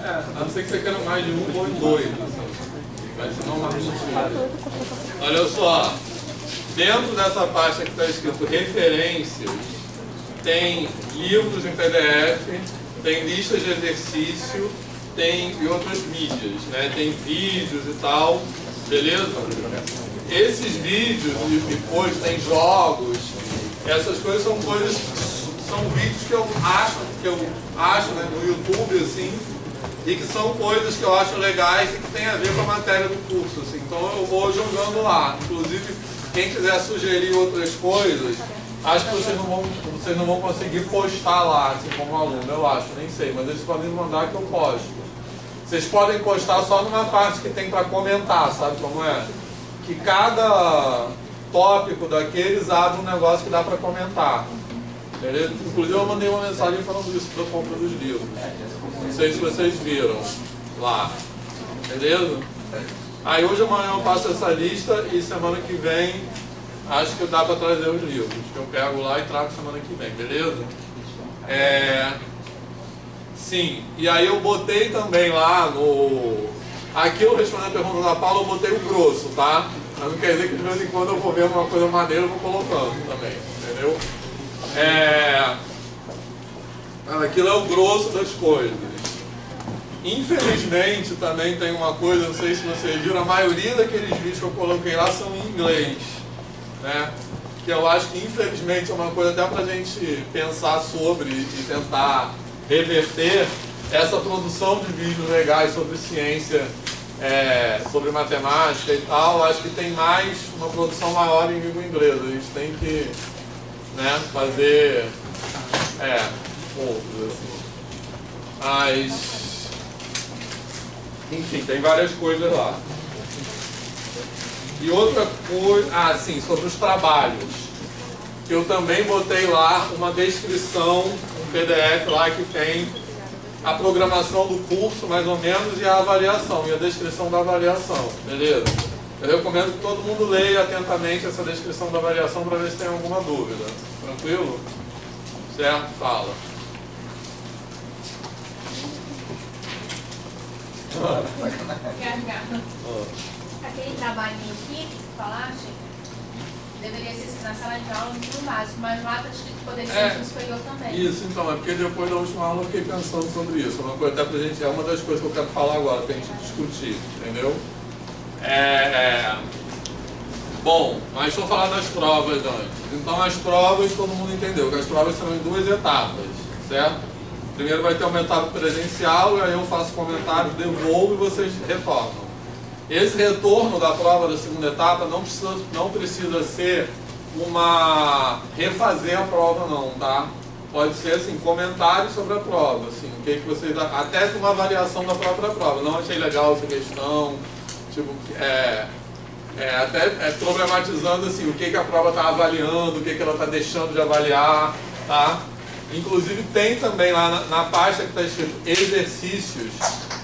A não ser que você queira mais de um ou em dois. Vai ser não mais Olha só, dentro dessa pasta que está escrito referências, tem livros em PDF, tem listas de exercício, tem e outras mídias, né? Tem vídeos e tal, beleza? Esses vídeos e depois tem jogos, essas coisas são vídeos que eu acho né, no YouTube, assim, e que são coisas que eu acho legais e que tem a ver com a matéria do curso, assim. Então eu vou jogando lá. Inclusive, quem quiser sugerir outras coisas, acho que vocês não vão conseguir postar lá, assim, como aluno, eu acho, nem sei, mas eles podem mandar que eu posto. Vocês podem postar só numa parte que tem para comentar, sabe como é? Que cada tópico daqueles abre um negócio que dá para comentar. Beleza? Inclusive eu mandei uma mensagem falando isso da compra dos livros. Não sei se vocês viram lá. Beleza? Aí hoje amanhã eu passo essa lista e semana que vem acho que dá para trazer os livros. Que eu pego lá e trago semana que vem, beleza? Sim, e aí eu botei também lá no... Aqui eu respondi a pergunta da Paula, eu botei o grosso, tá? Mas não quer dizer que de vez em quando eu vou ver uma coisa maneira, eu vou colocando também, entendeu? Aquilo é o grosso das coisas. Infelizmente também tem uma coisa, não sei se vocês viram, a maioria daqueles vídeos que eu coloquei lá são em inglês, né? Que eu acho que infelizmente é uma coisa até pra gente pensar sobre e tentar reverter essa produção de vídeos legais sobre ciência, sobre matemática e tal. Acho que tem mais uma produção maior em língua inglesa. A gente tem que, né, fazer outros assim. Mas enfim, tem várias coisas lá. E outra coisa, sim, sobre os trabalhos, que eu também botei lá uma descrição, um PDF lá que tem a programação do curso, mais ou menos, e a avaliação, e a descrição da avaliação, beleza? Eu recomendo que todo mundo leia atentamente essa descrição da avaliação para ver se tem alguma dúvida. Tranquilo? Certo? Fala. Aquele trabalhinho aqui que tu falaste, deveria ser na sala de aula no básico, mas lá está escrito que poderia ser no superior também. Isso, então, é porque depois da última aula eu fiquei pensando sobre isso. Uma coisa, até pra gente, é uma das coisas que eu quero falar agora, pra gente discutir, entendeu? Bom, mas deixa eu falar das provas antes. Então as provas, todo mundo entendeu, que as provas serão em duas etapas, certo? Primeiro vai ter uma etapa presencial, e aí eu faço comentários, devolvo e vocês retornam. Esse retorno da prova da segunda etapa não precisa ser refazer a prova não, tá? Pode ser assim, comentários sobre a prova, assim, o que vocês... Até uma avaliação da própria prova. Não achei legal essa questão, tipo, até problematizando assim, o que a prova está avaliando, o que ela está deixando de avaliar, tá? Inclusive tem também lá na pasta que está escrito exercícios,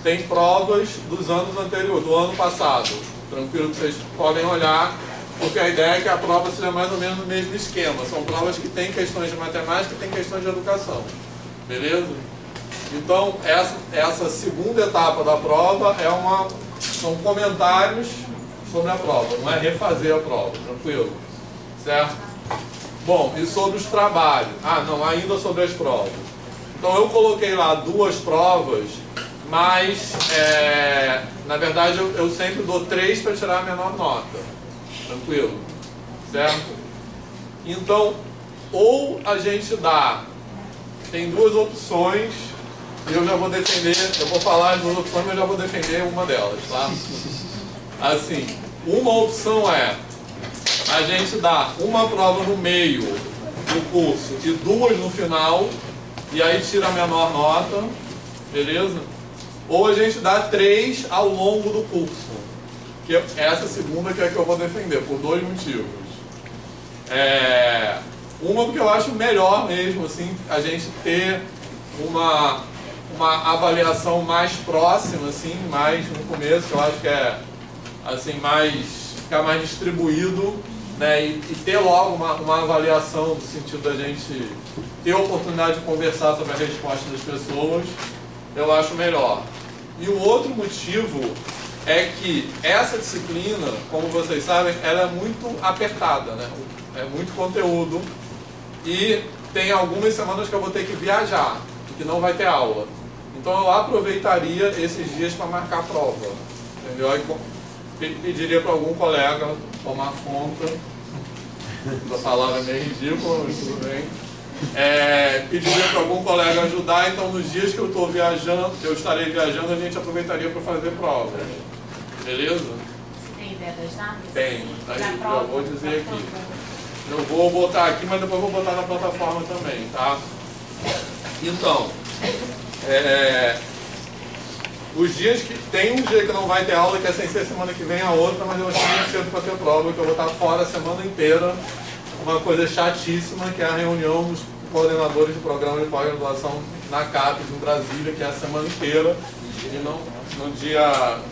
tem provas dos anos anteriores, do ano passado. Tranquilo que vocês podem olhar, porque a ideia é que a prova seja mais ou menos o mesmo esquema. São provas que têm questões de matemática e tem questões de educação. Beleza? Então, essa segunda etapa da prova são comentários sobre a prova, não é refazer a prova. Tranquilo? Certo? Bom, e sobre os trabalhos? Ainda sobre as provas. Então eu coloquei lá duas provas, mas na verdade eu sempre dou 3 para tirar a menor nota. Tranquilo? Certo? Então, ou a gente tem duas opções, e eu já vou defender, eu vou falar as duas opções, mas eu já vou defender uma delas, tá? Assim, uma opção a gente dá uma prova no meio do curso e 2 no final, e aí tira a menor nota, beleza? Ou a gente dá 3 ao longo do curso, que essa segunda que é que eu vou defender, por 2 motivos. Uma porque eu acho melhor mesmo, assim, a gente ter uma avaliação mais próxima, assim, mais no começo, que eu acho que assim, ficar mais distribuído, né, e ter logo uma avaliação no sentido da gente ter a oportunidade de conversar sobre a resposta das pessoas, eu acho melhor. E o outro motivo é que essa disciplina, como vocês sabem, ela é muito apertada, né? É muito conteúdo e tem algumas semanas que eu vou ter que viajar, que não vai ter aula. Então eu aproveitaria esses dias para marcar a prova, entendeu? Aí pediria para algum colega tomar conta. Essa palavra é meio ridícula, mas tudo bem. Pediria para algum colega ajudar, então nos dias que eu estou viajando, que eu estarei viajando, a gente aproveitaria para fazer prova. Beleza? Você tem ideia das datas? Tem, eu vou dizer aqui. Eu vou botar aqui, mas depois vou botar na plataforma também, tá? Então, os dias que tem um dia que não vai ter aula, que é sem ser semana que vem a outra, mas eu achei muito cedo para ter prova, que eu vou estar fora a semana inteira. Uma coisa chatíssima, que é a reunião dos coordenadores de programa de pós-graduação na CAPES, em Brasília, que é a semana inteira, e não,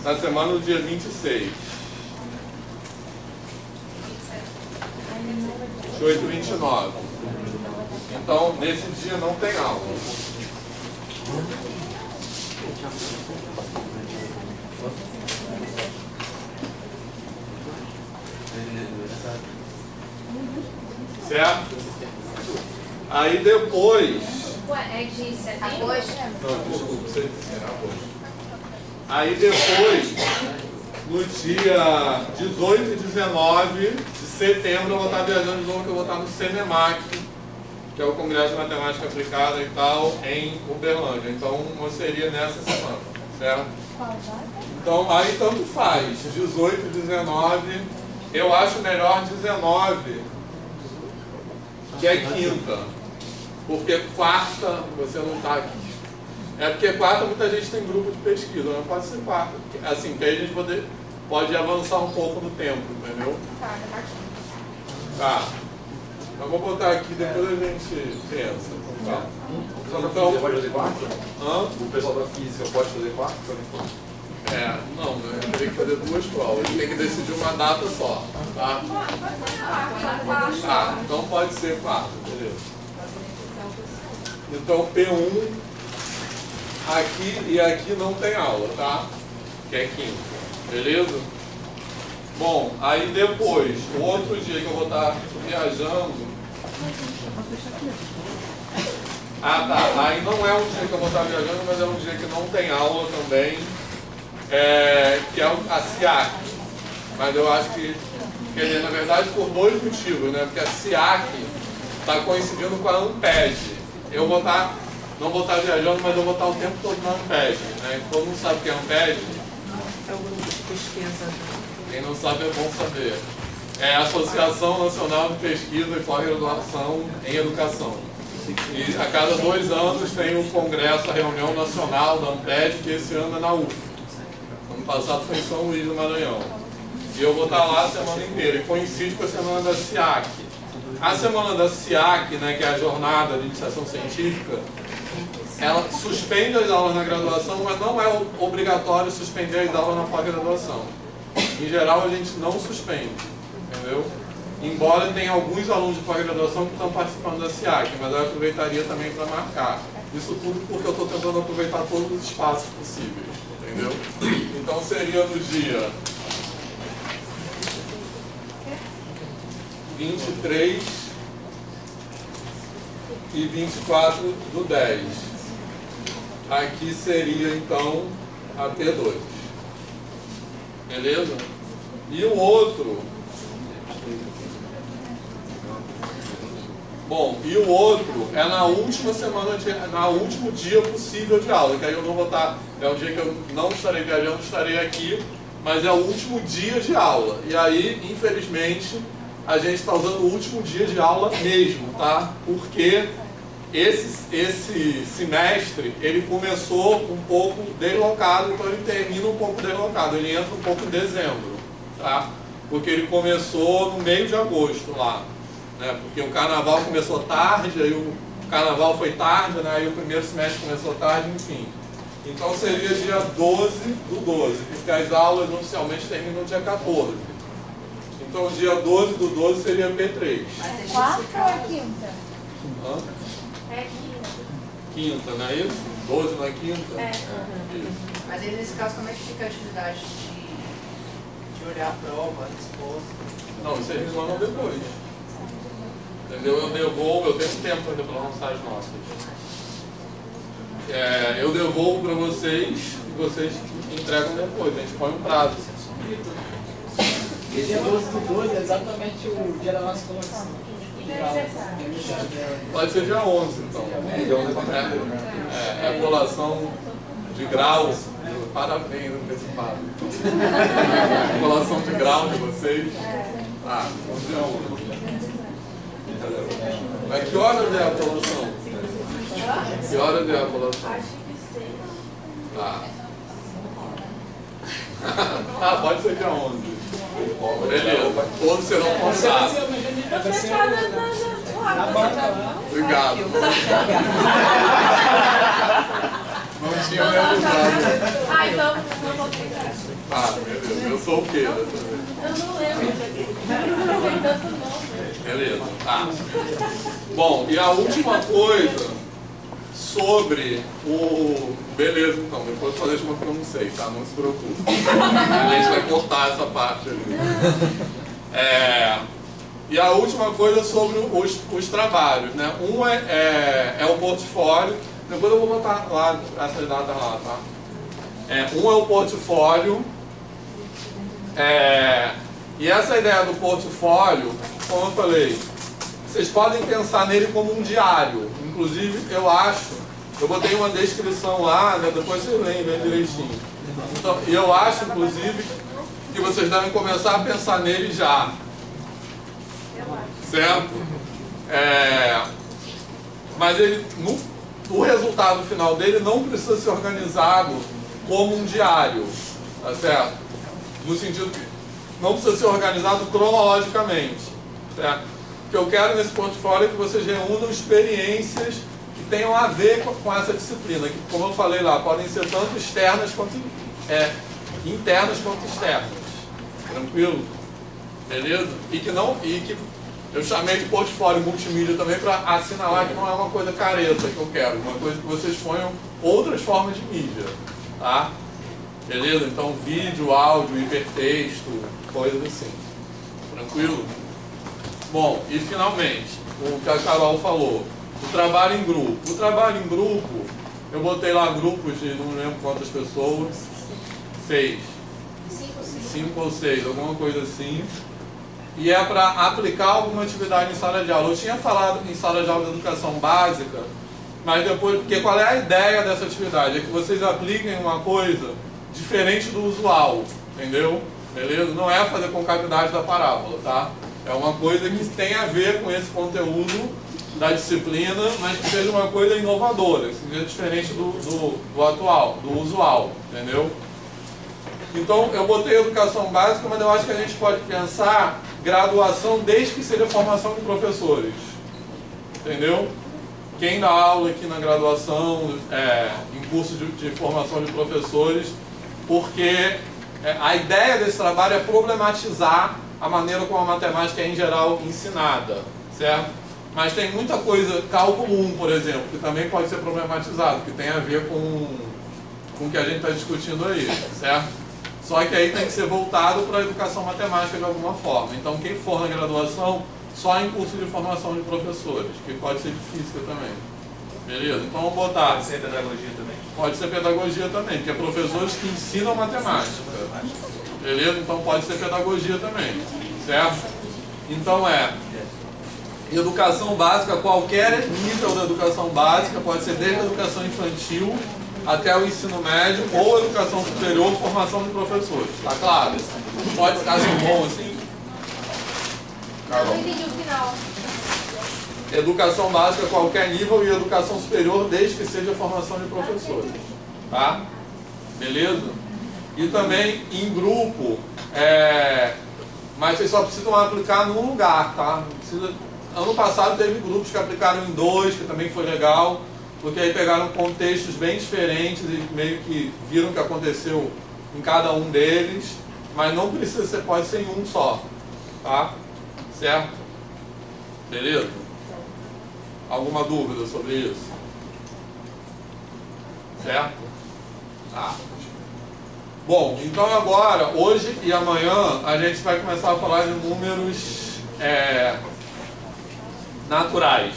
na semana do dia 26. 28 e 29. Então, nesse dia não tem aula. Certo? Aí depois... Ué, é de setembro? Não, desculpa, você era agosto. Aí depois, no dia 18 e 19 de setembro, eu vou estar viajando de novo, que eu vou estar no CENEMAC, que é o Congresso de Matemática Aplicada e tal, em Uberlândia. Então, não seria nessa semana, certo? Então, aí tanto faz, 18 e 19, eu acho melhor 19, que é quinta, porque quarta você não está aqui. É porque quarta muita gente tem grupo de pesquisa, não pode ser quarta, assim, que aí a gente pode avançar um pouco no tempo, entendeu? Tá. Eu vou botar aqui, depois a gente pensa. Tá. O pessoal da física pode fazer quarta? O pessoal da física pode fazer quarta? Não, eu teria que fazer duas provas. Tem que decidir uma data só, tá? Tá, então pode ser quarta, beleza. Então P1, aqui e aqui não tem aula, tá? Que é quinta, beleza? Bom, aí depois, o outro dia que eu vou estar viajando... tá, aí não é um dia que eu vou estar viajando, mas é um dia que não tem aula também. Que é a SIAC, mas eu acho que, quer dizer, na verdade por dois motivos, né? Porque a SIAC está coincidindo com a ANPED. Eu não vou estar viajando, mas eu vou estar o tempo todo na ANPED, né? Todo mundo sabe o que é ANPED? É o grupo de pesquisa. Quem não sabe é bom saber. É a Associação Nacional de Pesquisa e Pós-Graduação em Educação. E a cada 2 anos tem um congresso, a reunião nacional da ANPED, que esse ano é na UF. Ano passado foi em São Luís do Maranhão. E eu vou estar lá a semana inteira. E coincide com a semana da SIAC. A semana da SIAC, né, que é a Jornada de Iniciação Científica, ela suspende as aulas na graduação, mas não é obrigatório suspender as aulas na pós-graduação. Em geral, a gente não suspende, entendeu? Embora tenha alguns alunos de pós-graduação que estão participando da SIAC, mas eu aproveitaria também para marcar. Isso tudo porque eu estou tentando aproveitar todos os espaços possíveis, entendeu? Então seria no dia 23 e 24 do 10. Aqui seria então a P2. Beleza? E o outro... Bom, e o outro é na última semana, na último dia possível de aula, que aí eu não vou estar, é um dia que eu não estarei viajando, estarei aqui, mas é o último dia de aula. E aí, infelizmente, a gente está usando o último dia de aula mesmo, tá? Porque esse semestre, ele começou um pouco deslocado, então ele termina um pouco deslocado, ele entra um pouco em dezembro, tá? Porque ele começou no meio de agosto lá. Né, porque o carnaval começou tarde, aí o carnaval foi tarde, né, aí o primeiro semestre começou tarde, enfim. Então seria dia 12 do 12, porque as aulas oficialmente terminam dia 14. Então dia 12 do 12 seria P3. Quarta ou é quinta? Hã? É quinta. Quinta, não é isso? 12 na quinta? É. Isso. Mas aí nesse caso, como é que fica a atividade de olhar a prova, a resposta? Não, vocês me mandam depois. Entendeu? Eu devolvo, eu tenho tempo ainda para lançar as notas. Eu devolvo para vocês e vocês entregam depois. A gente põe um prazo. E dia 12 do 2 é exatamente o dia da nossa colocação. Pode ser dia 11, então. É a colação de grau. Parabéns, antecipado. Colação de grau de vocês. Ah, dia 11. Mas que horas é a colação? Que horas é a colação? Ah. Ah, pode ser dia 11. Beleza. Todos serão contados. Vai ser na banca lá. Obrigado. Não tinha me avisado. Ah, então não vou pegar. Ah, beleza. Eu sou o quê? Eu não lembro. Não tem tanto nome. Beleza. Tá. Bom, e a última coisa sobre o... Beleza, então. Depois eu fazer de conta que eu não sei, tá? Não se preocupe. A gente vai cortar essa parte ali. E a última coisa sobre os trabalhos, né? Um é o portfólio. Depois eu vou botar lá essas datas lá, tá? Um é o portfólio. E essa ideia do portfólio, como eu falei, vocês podem pensar nele como um diário. Inclusive, eu botei uma descrição lá, né? Depois vocês leem bem direitinho. Então, eu acho, inclusive, que vocês devem começar a pensar nele já. Certo? Mas ele, o resultado final dele não precisa ser organizado como um diário, tá certo? No sentido que não precisa ser organizado cronologicamente, certo? O que eu quero nesse portfólio é que vocês reúnam experiências que tenham a ver com essa disciplina, que, como eu falei lá, podem ser tanto externas quanto internas quanto externas. Tranquilo? Beleza? E que eu chamei de portfólio multimídia também para assinalar que não é uma coisa careta que eu quero, uma coisa que vocês ponham outras formas de mídia, tá? Beleza? Então vídeo, áudio, hipertexto, coisas assim. Tranquilo? Bom, e finalmente, o que a Carol falou, o trabalho em grupo. O trabalho em grupo, eu botei lá grupos de não lembro quantas pessoas, 6. 5 ou 6, alguma coisa assim. E é para aplicar alguma atividade em sala de aula. Eu tinha falado em sala de aula de educação básica, mas depois, porque qual é a ideia dessa atividade? É que vocês apliquem uma coisa diferente do usual, entendeu? Beleza? Não é fazer concavidade da parábola, tá? É uma coisa que tem a ver com esse conteúdo da disciplina, mas que seja uma coisa inovadora, que seja diferente do atual, do usual, entendeu? Então, eu botei educação básica, mas eu acho que a gente pode pensar graduação desde que seja formação de professores. Entendeu? Quem dá aula aqui na graduação, em curso de formação de professores, porque a ideia desse trabalho é problematizar a maneira como a matemática é, em geral, ensinada, certo? Mas tem muita coisa, cálculo 1, por exemplo, que também pode ser problematizado, que tem a ver com o que a gente está discutindo aí, certo? Só que aí tem que ser voltado para a educação matemática de alguma forma. Então, quem for na graduação, só em curso de formação de professores, que pode ser de física também. Beleza? Então, vamos botar... Pode ser pedagogia também? Pode ser pedagogia também, que é professores que ensinam matemática. Beleza? Então, pode ser pedagogia também. Certo? Então, educação básica, qualquer nível da educação básica, pode ser desde a educação infantil até o ensino médio ou educação superior, formação de professores. Tá claro? Pode ficar assim bom assim? Eu não entendi o final. Educação básica, qualquer nível, e educação superior, desde que seja formação de professores. Tá? Beleza? E também em grupo, mas vocês só precisam aplicar num lugar, tá? Não precisa... Ano passado teve grupos que aplicaram em 2, que também foi legal, porque aí pegaram contextos bem diferentes e meio que viram o que aconteceu em cada um deles, mas não precisa ser, pode ser em um só, tá? Certo? Beleza? Alguma dúvida sobre isso? certo? Tá. Bom, então agora, hoje e amanhã, a gente vai começar a falar de números naturais,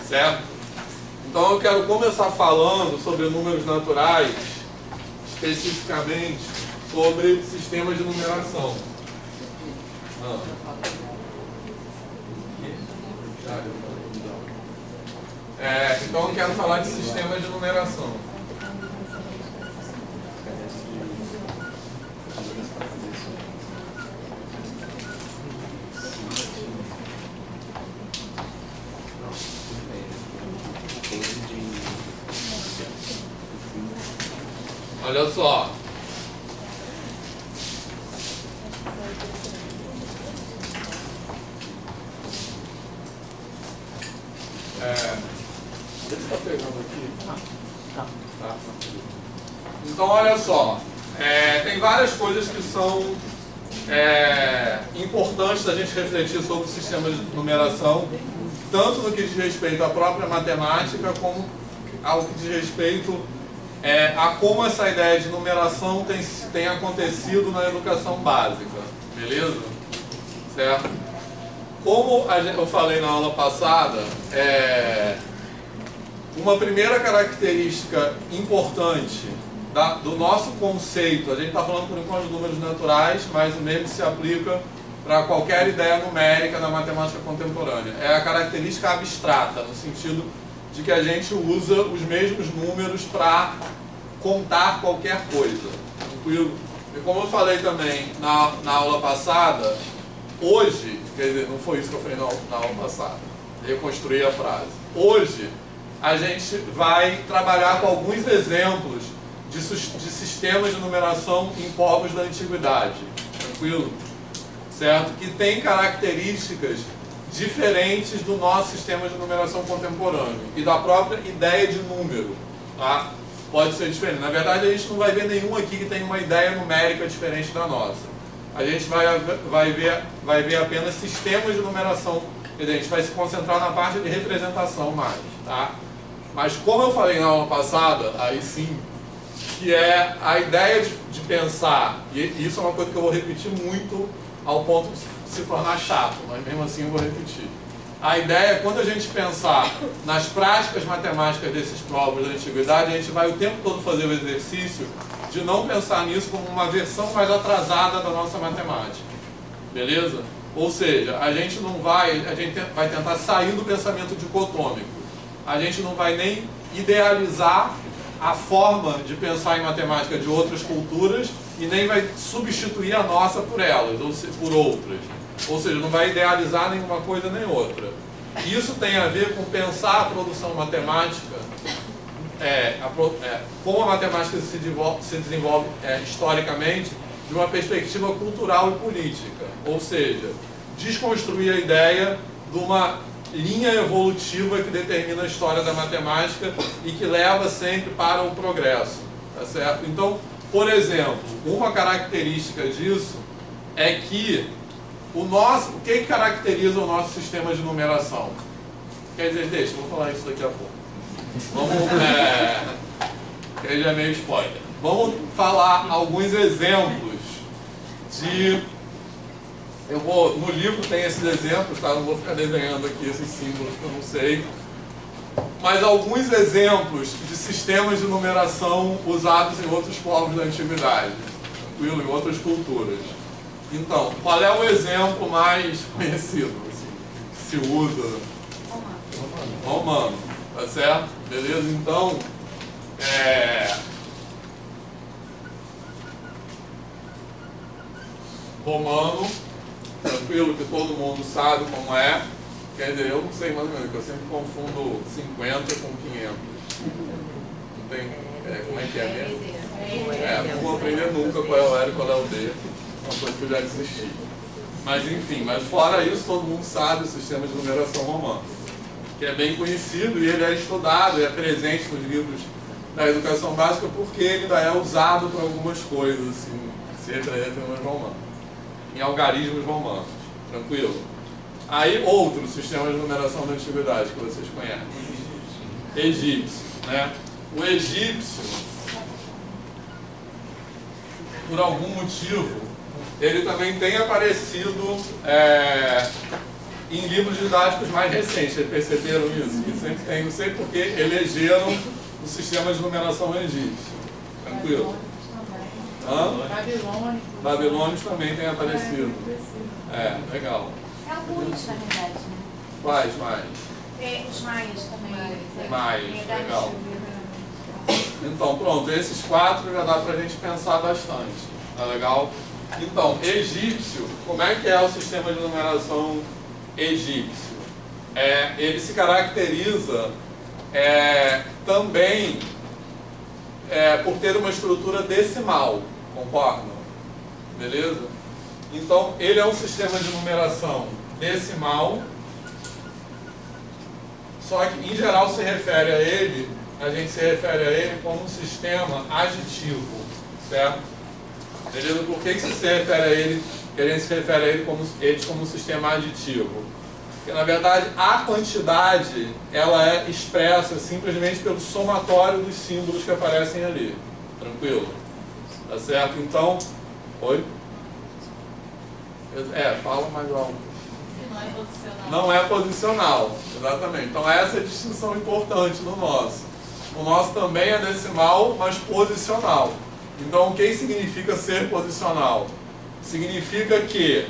certo? Então eu quero começar falando sobre números naturais, especificamente sobre sistemas de numeração. Então eu quero falar de sistemas de numeração. Olha só. Você está pegando aqui? Tá. Então, olha só. Tem várias coisas que são importantes a gente refletir sobre o sistema de numeração, tanto no que diz respeito à própria matemática, como ao que diz respeito a como essa ideia de numeração tem acontecido na educação básica. Beleza? Certo? Como eu falei na aula passada, uma primeira característica importante do nosso conceito, a gente está falando por enquanto de números naturais, mas o mesmo se aplica para qualquer ideia numérica na matemática contemporânea. É a característica abstrata, no sentido de que a gente usa os mesmos números para contar qualquer coisa. Tranquilo? E como eu falei também na aula passada, hoje, quer dizer, não foi isso que eu falei na aula passada, reconstruí a frase. Hoje, a gente vai trabalhar com alguns exemplos de sistemas de numeração em povos da antiguidade. Tranquilo? Certo? Que tem características diferentes do nosso sistema de numeração contemporâneo e da própria ideia de número. Tá? Pode ser diferente. Na verdade, a gente não vai ver nenhum aqui que tenha uma ideia numérica diferente da nossa. A gente vai ver apenas sistemas de numeração. Quer dizer, a gente vai se concentrar na parte de representação mais. Tá? Mas como eu falei na aula passada, aí sim, que é a ideia de pensar, e isso é uma coisa que eu vou repetir muito ao ponto de se tornar chato, mas mesmo assim eu vou repetir. A ideia é, quando a gente pensar nas práticas matemáticas desses povos da antiguidade, a gente vai o tempo todo fazer o exercício de não pensar nisso como uma versão mais atrasada da nossa matemática. Beleza? Ou seja, a gente vai tentar sair do pensamento dicotômico. A gente não vai nem idealizar a forma de pensar em matemática de outras culturas e nem vai substituir a nossa por elas, ou por outras. Ou seja, não vai idealizar nenhuma coisa nem outra. Isso tem a ver com pensar a produção matemática, como a matemática se desenvolve historicamente, de uma perspectiva cultural e política. Ou seja, desconstruir a ideia de uma linha evolutiva que determina a história da matemática e que leva sempre para o progresso. Tá certo? Então, por exemplo, uma característica disso é que o que caracteriza o nosso sistema de numeração? Quer dizer, eu vou falar isso daqui a pouco. Vamos, que aí já é meio spoiler. Vamos falar alguns exemplos de... no livro tem esses exemplos, tá? Não vou ficar desenhando aqui esses símbolos que eu não sei. Mas alguns exemplos de sistemas de numeração usados em outros povos da antiguidade, tranquilo, em outras culturas. Então, qual é o exemplo mais conhecido, assim, que se usa? Romano. Tá certo? Beleza? Então, romano, tranquilo, que todo mundo sabe como é. Quer dizer, eu não sei mais ou menos, eu sempre confundo 50 com 500. Não tem... como é que é mesmo? Não vou aprender nunca qual é o R e qual é o D. Uma coisa que eu já desisti. Mas enfim, fora isso, todo mundo sabe o sistema de numeração romano, que é bem conhecido e ele é estudado, é presente nos livros da educação básica, porque ele ainda é usado para algumas coisas, assim, que se representam em números romanos, em algarismos romanos. Tranquilo? Aí, outro sistema de numeração da antiguidade que vocês conhecem. Egípcio, né? o egípcio, por algum motivo, ele também tem aparecido em livros didáticos mais recentes. Vocês perceberam isso? Que sempre tem, não sei porque elegeram o sistema de numeração egípcio. Tranquilo? Babilônios também tem aparecido. Legal. É alguns, na verdade, né? Quais mais? Os maias também. Mais, legal. Então, pronto, esses 4 já dá pra gente pensar bastante. Tá legal? Então, egípcio, como é que é o sistema de numeração egípcio? Ele se caracteriza também por ter uma estrutura decimal, concordam? Beleza? Então, ele é um sistema de numeração decimal, só que em geral a gente se refere a ele como um sistema aditivo, certo? Beleza? Por que se refere a ele, que a gente se refere a ele como um sistema aditivo? Porque, na verdade, a quantidade ela é expressa simplesmente pelo somatório dos símbolos que aparecem ali. Tranquilo? Tá certo? Então, oi? Fala mais alto. Não é posicional. Não é posicional, exatamente. Então essa é a distinção importante no nosso. O nosso também é decimal, mas posicional. Então o que significa ser posicional? Significa que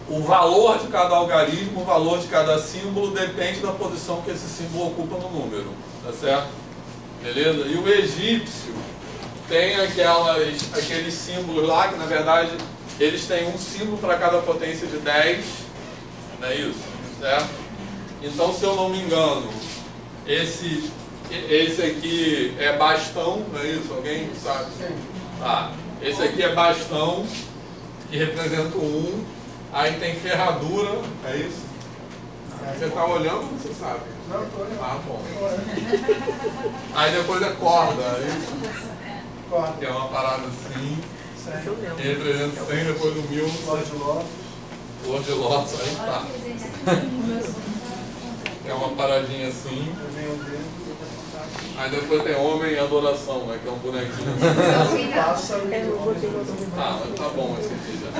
o valor de cada algarismo, o valor de cada símbolo depende da posição que esse símbolo ocupa no número. Tá certo? Beleza? E o egípcio tem aqueles símbolos lá que, na verdade, eles têm um símbolo para cada potência de 10, não é isso? Certo? Então, se eu não me engano, esse aqui é bastão, não é isso? Alguém sabe? Tá. Esse aqui é bastão, que representa o 1. Aí tem ferradura, é isso? Você está olhando ou você sabe? Não, estou olhando. Ah, bom. Aí depois é corda, é isso? Corda. Que é uma parada assim. Certo. Que representa 100, depois do 1000. Flor de lótus. Flor de lótus, aí tá. É uma paradinha assim. Eu venho ver. Aí depois tem homem e adoração, né? Que é um bonequinho assim. Pássaro. Ah, mas tá bom esse aqui já.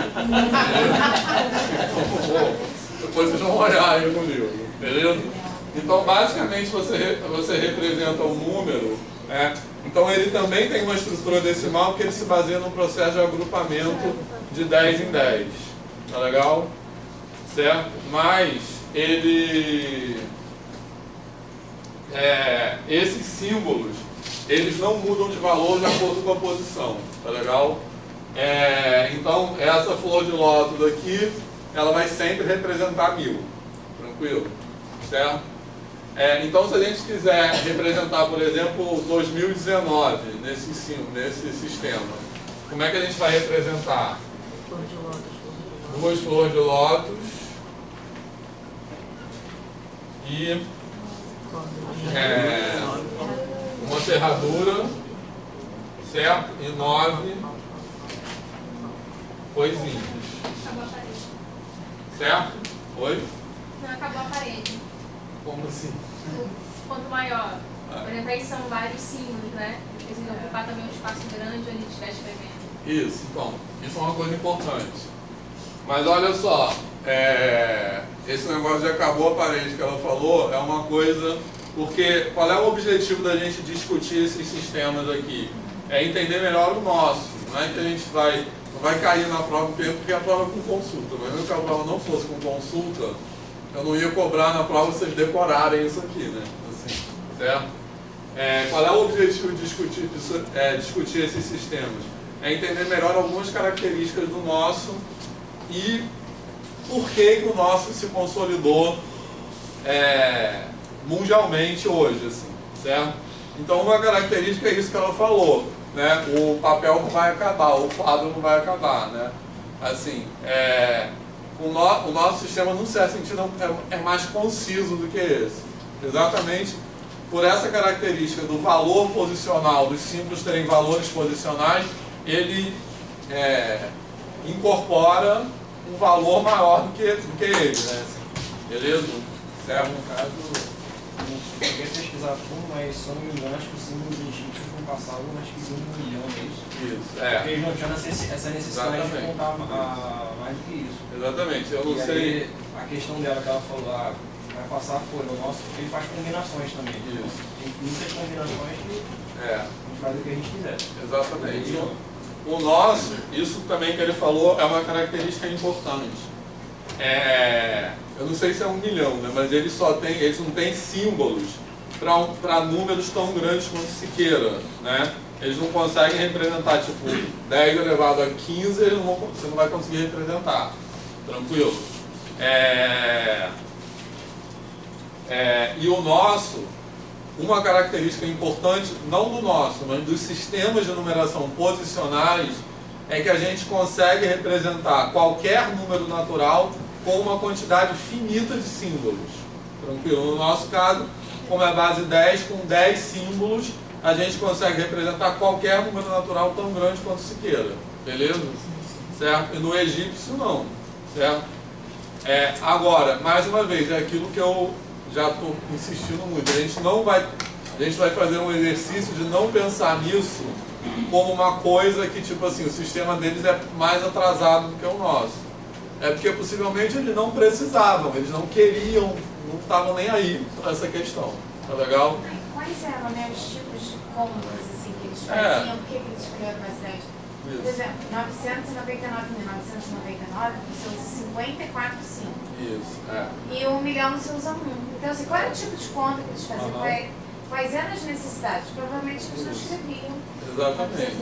Depois vocês vão olhar aí no livro, beleza? Então, basicamente, você representa um número, né? Então, ele também tem uma estrutura decimal porque ele se baseia num processo de agrupamento de 10 em 10. Tá legal? Certo? Mas, esses símbolos, eles não mudam de valor de acordo com a posição. Tá legal? Então, essa flor de lótus aqui, ela vai sempre representar 1000. Tranquilo? Certo? Então, se a gente quiser representar, por exemplo, 2019 nesse sistema, como é que a gente vai representar? Duas flores de lótus e uma ferradura, certo? E 9 coisinhas. Acabou a parede. Certo? Oi? Não acabou a parede. Como assim? O ponto maior. Por exemplo, aí são vários símbolos, né? Eles vão ocupar também um espaço grande onde a gente estiver escrevendo. Isso, então, isso é uma coisa importante. Mas olha só, esse negócio de acabou a parede que ela falou é uma coisa, porque qual é o objetivo da gente discutir esses sistemas aqui? É entender melhor o nosso. Não é que a gente não vai cair na prova porque a prova é com consulta, mas mesmo que a prova não fosse com consulta, eu não ia cobrar na prova vocês decorarem isso aqui, né? Assim, certo? Qual é o objetivo de discutir esses sistemas? É entender melhor algumas características do nosso e por que o nosso se consolidou mundialmente hoje, assim, certo? Então, uma característica é isso que ela falou, né? O papel não vai acabar, o quadro não vai acabar, né? Assim, o nosso sistema, num certo sentido, é mais conciso do que esse. Exatamente por essa característica do valor posicional, dos símbolos terem valores posicionais, ele incorpora um valor maior do que ele, né? Assim, beleza? Certo? No caso, cheguei a pesquisar a fundo, mas se eu não me engano, acho que os símbolos egípcios não passavam, acho que de 1 milhão, é isso? Isso, Porque eles não tinham essa necessidade Exatamente. de contar mais do que isso. Exatamente, eu não E sei. aí, a questão dela que ela falou, vai passar a folha, o nosso, ele faz combinações também. Isso. Tem muitas combinações que a gente faz o que a gente quiser. Exatamente. O nosso, isso também que ele falou, é uma característica importante. Eu não sei se é 1 milhão, né, mas eles não têm símbolos para números tão grandes quanto se queira, né? Eles não conseguem representar, tipo, 10 elevado a 15, você não vai conseguir representar. Tranquilo? E o nosso, uma característica importante, não do nosso, mas dos sistemas de numeração posicionais, é que a gente consegue representar qualquer número natural com uma quantidade finita de símbolos. Tranquilo? No nosso caso, como é base 10, com 10 símbolos, a gente consegue representar qualquer número natural tão grande quanto se queira. Beleza? Certo? E no egípcio, não. Certo? Agora, mais uma vez, é aquilo que eu já estou insistindo muito. A gente vai fazer um exercício de não pensar nisso como uma coisa que, tipo assim, o sistema deles é mais atrasado do que o nosso. É porque possivelmente eles não precisavam, eles não queriam, não estavam nem aí para essa questão. Tá legal? Quais eram, né, os tipos de contas assim, que eles faziam? Por que eles escolheram mais 10? Por exemplo, 999.999 você usa 54 símbolos. Isso, E 1 milhão você usa 1. Então, assim, qual era o tipo de conta que eles faziam? Quais eram as necessidades? Provavelmente eles não escreviam. Exatamente.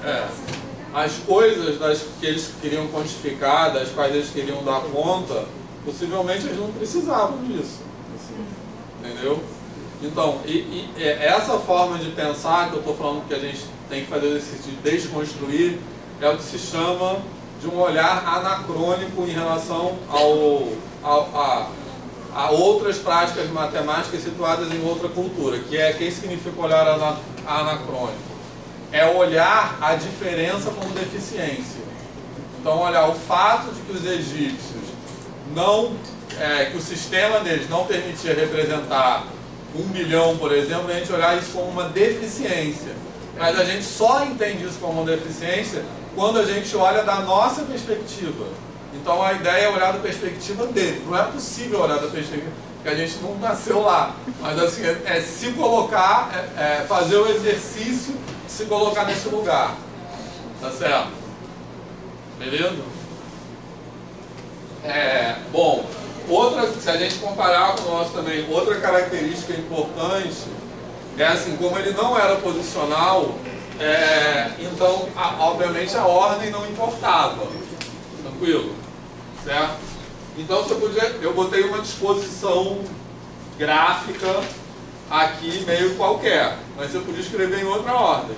999.999. As coisas que eles queriam quantificar, das quais eles queriam dar conta, possivelmente eles não precisavam disso. Assim, entendeu? Então, essa forma de pensar que eu estou falando que a gente tem que fazer o exercício de desconstruir é o que se chama de um olhar anacrônico em relação a outras práticas matemáticas situadas em outra cultura, que significa olhar anacrônico? É olhar a diferença como deficiência. Então, olhar o fato de que os egípcios que o sistema deles não permitia representar 1 bilhão, por exemplo, a gente olhar isso como uma deficiência. Mas a gente só entende isso como uma deficiência quando a gente olha da nossa perspectiva. Então a ideia é olhar da perspectiva dele. Não é possível olhar da perspectiva, porque a gente não nasceu lá. Mas assim, se colocar, fazer o exercício de se colocar nesse lugar. Tá certo? Beleza? Bom, se a gente comparar com o nosso também, outra característica importante é assim, como ele não era posicional, então, obviamente, a ordem não importava. Tranquilo? Certo? Então, eu botei uma disposição gráfica aqui meio qualquer, mas você podia escrever em outra ordem.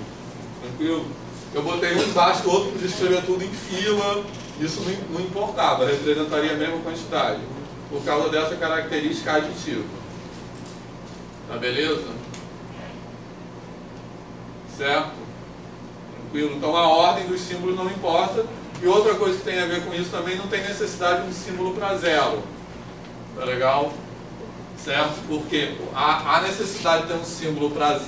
Tranquilo? Eu botei um embaixo do outro, podia escrever tudo em fila, isso não importava, representaria a mesma quantidade, por causa dessa característica aditiva. Tá beleza? Certo? Tranquilo? Então a ordem dos símbolos não importa. E outra coisa que tem a ver com isso também, não tem necessidade de um símbolo para zero. Tá legal? Certo? Porque há necessidade de ter um símbolo para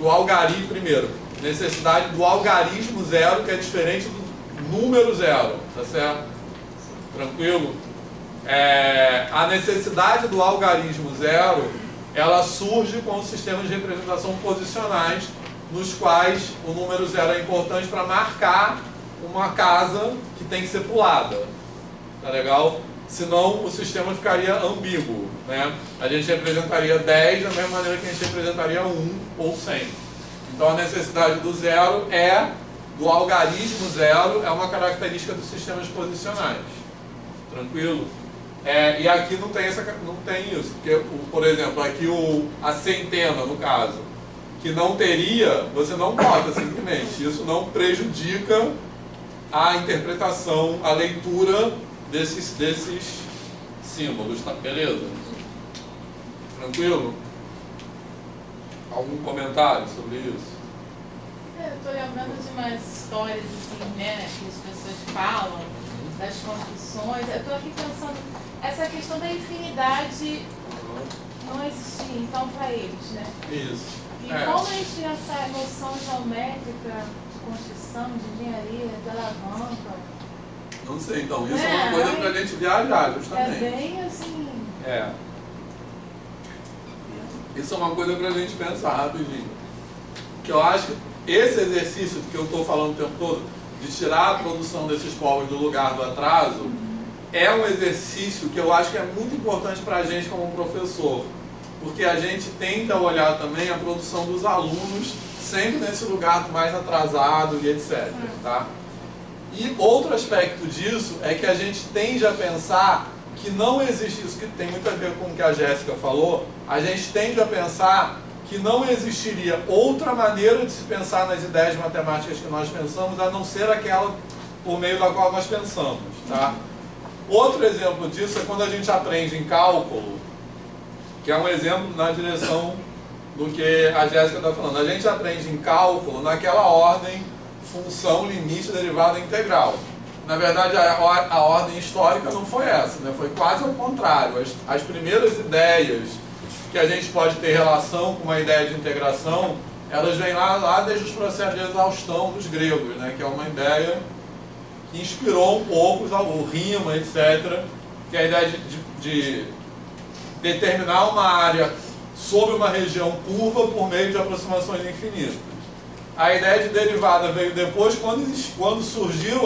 o algarismo primeiro. Necessidade do algarismo zero, que é diferente do número zero. Tá certo? Tranquilo? A necessidade do algarismo zero, ela surge com os sistemas de representação posicionais, nos quais o número zero é importante para marcar uma casa que tem que ser pulada. Tá legal? Senão o sistema ficaria ambíguo, né? A gente representaria 10 da mesma maneira que a gente representaria 1 ou 100. Então a necessidade do zero do algarismo zero, é uma característica dos sistemas posicionais. Tranquilo? E aqui não tem isso, porque, por exemplo, aqui a centena, no caso, que não teria, você não bota simplesmente. Isso não prejudica a interpretação, a leitura desses símbolos, tá? Beleza? Tranquilo? Algum comentário sobre isso? Eu estou lembrando de umas histórias assim, né, que as pessoas falam, das construções. Eu estou aqui pensando, essa questão da infinidade não existia, então, para eles, né? Isso. E como eles tinham essa noção geométrica de construção, de engenharia, de alavanca? Não sei, então, isso é uma coisa pra gente viajar, justamente. É bem assim... É. Isso é uma coisa pra gente pensar rapidinho. Que eu acho que esse exercício que eu estou falando o tempo todo, de tirar a produção desses povos do lugar do atraso, é um exercício que eu acho que é muito importante para a gente como professor, porque a gente tenta olhar também a produção dos alunos sempre nesse lugar mais atrasado e etc. Tá? E outro aspecto disso é que a gente tende a pensar que não existe, isso que tem muito a ver com o que a Jéssica falou, a gente tende a pensar que não existiria outra maneira de se pensar nas ideias matemáticas que nós pensamos, a não ser aquela por meio da qual nós pensamos. Tá? Outro exemplo disso é quando a gente aprende em cálculo, que é um exemplo na direção do que a Jéssica está falando. A gente aprende em cálculo naquela ordem função, limite, derivada integral. Na verdade, a ordem histórica não foi essa, né? Foi quase ao contrário. As primeiras ideias que a gente pode ter relação com uma ideia de integração, elas vêm lá desde os processos de exaustão dos gregos, né? Que é uma ideia que inspirou um pouco o Riemann, etc., que é a ideia de determinar uma área sobre uma região curva por meio de aproximações infinitas. A ideia de derivada veio depois, quando surgiu,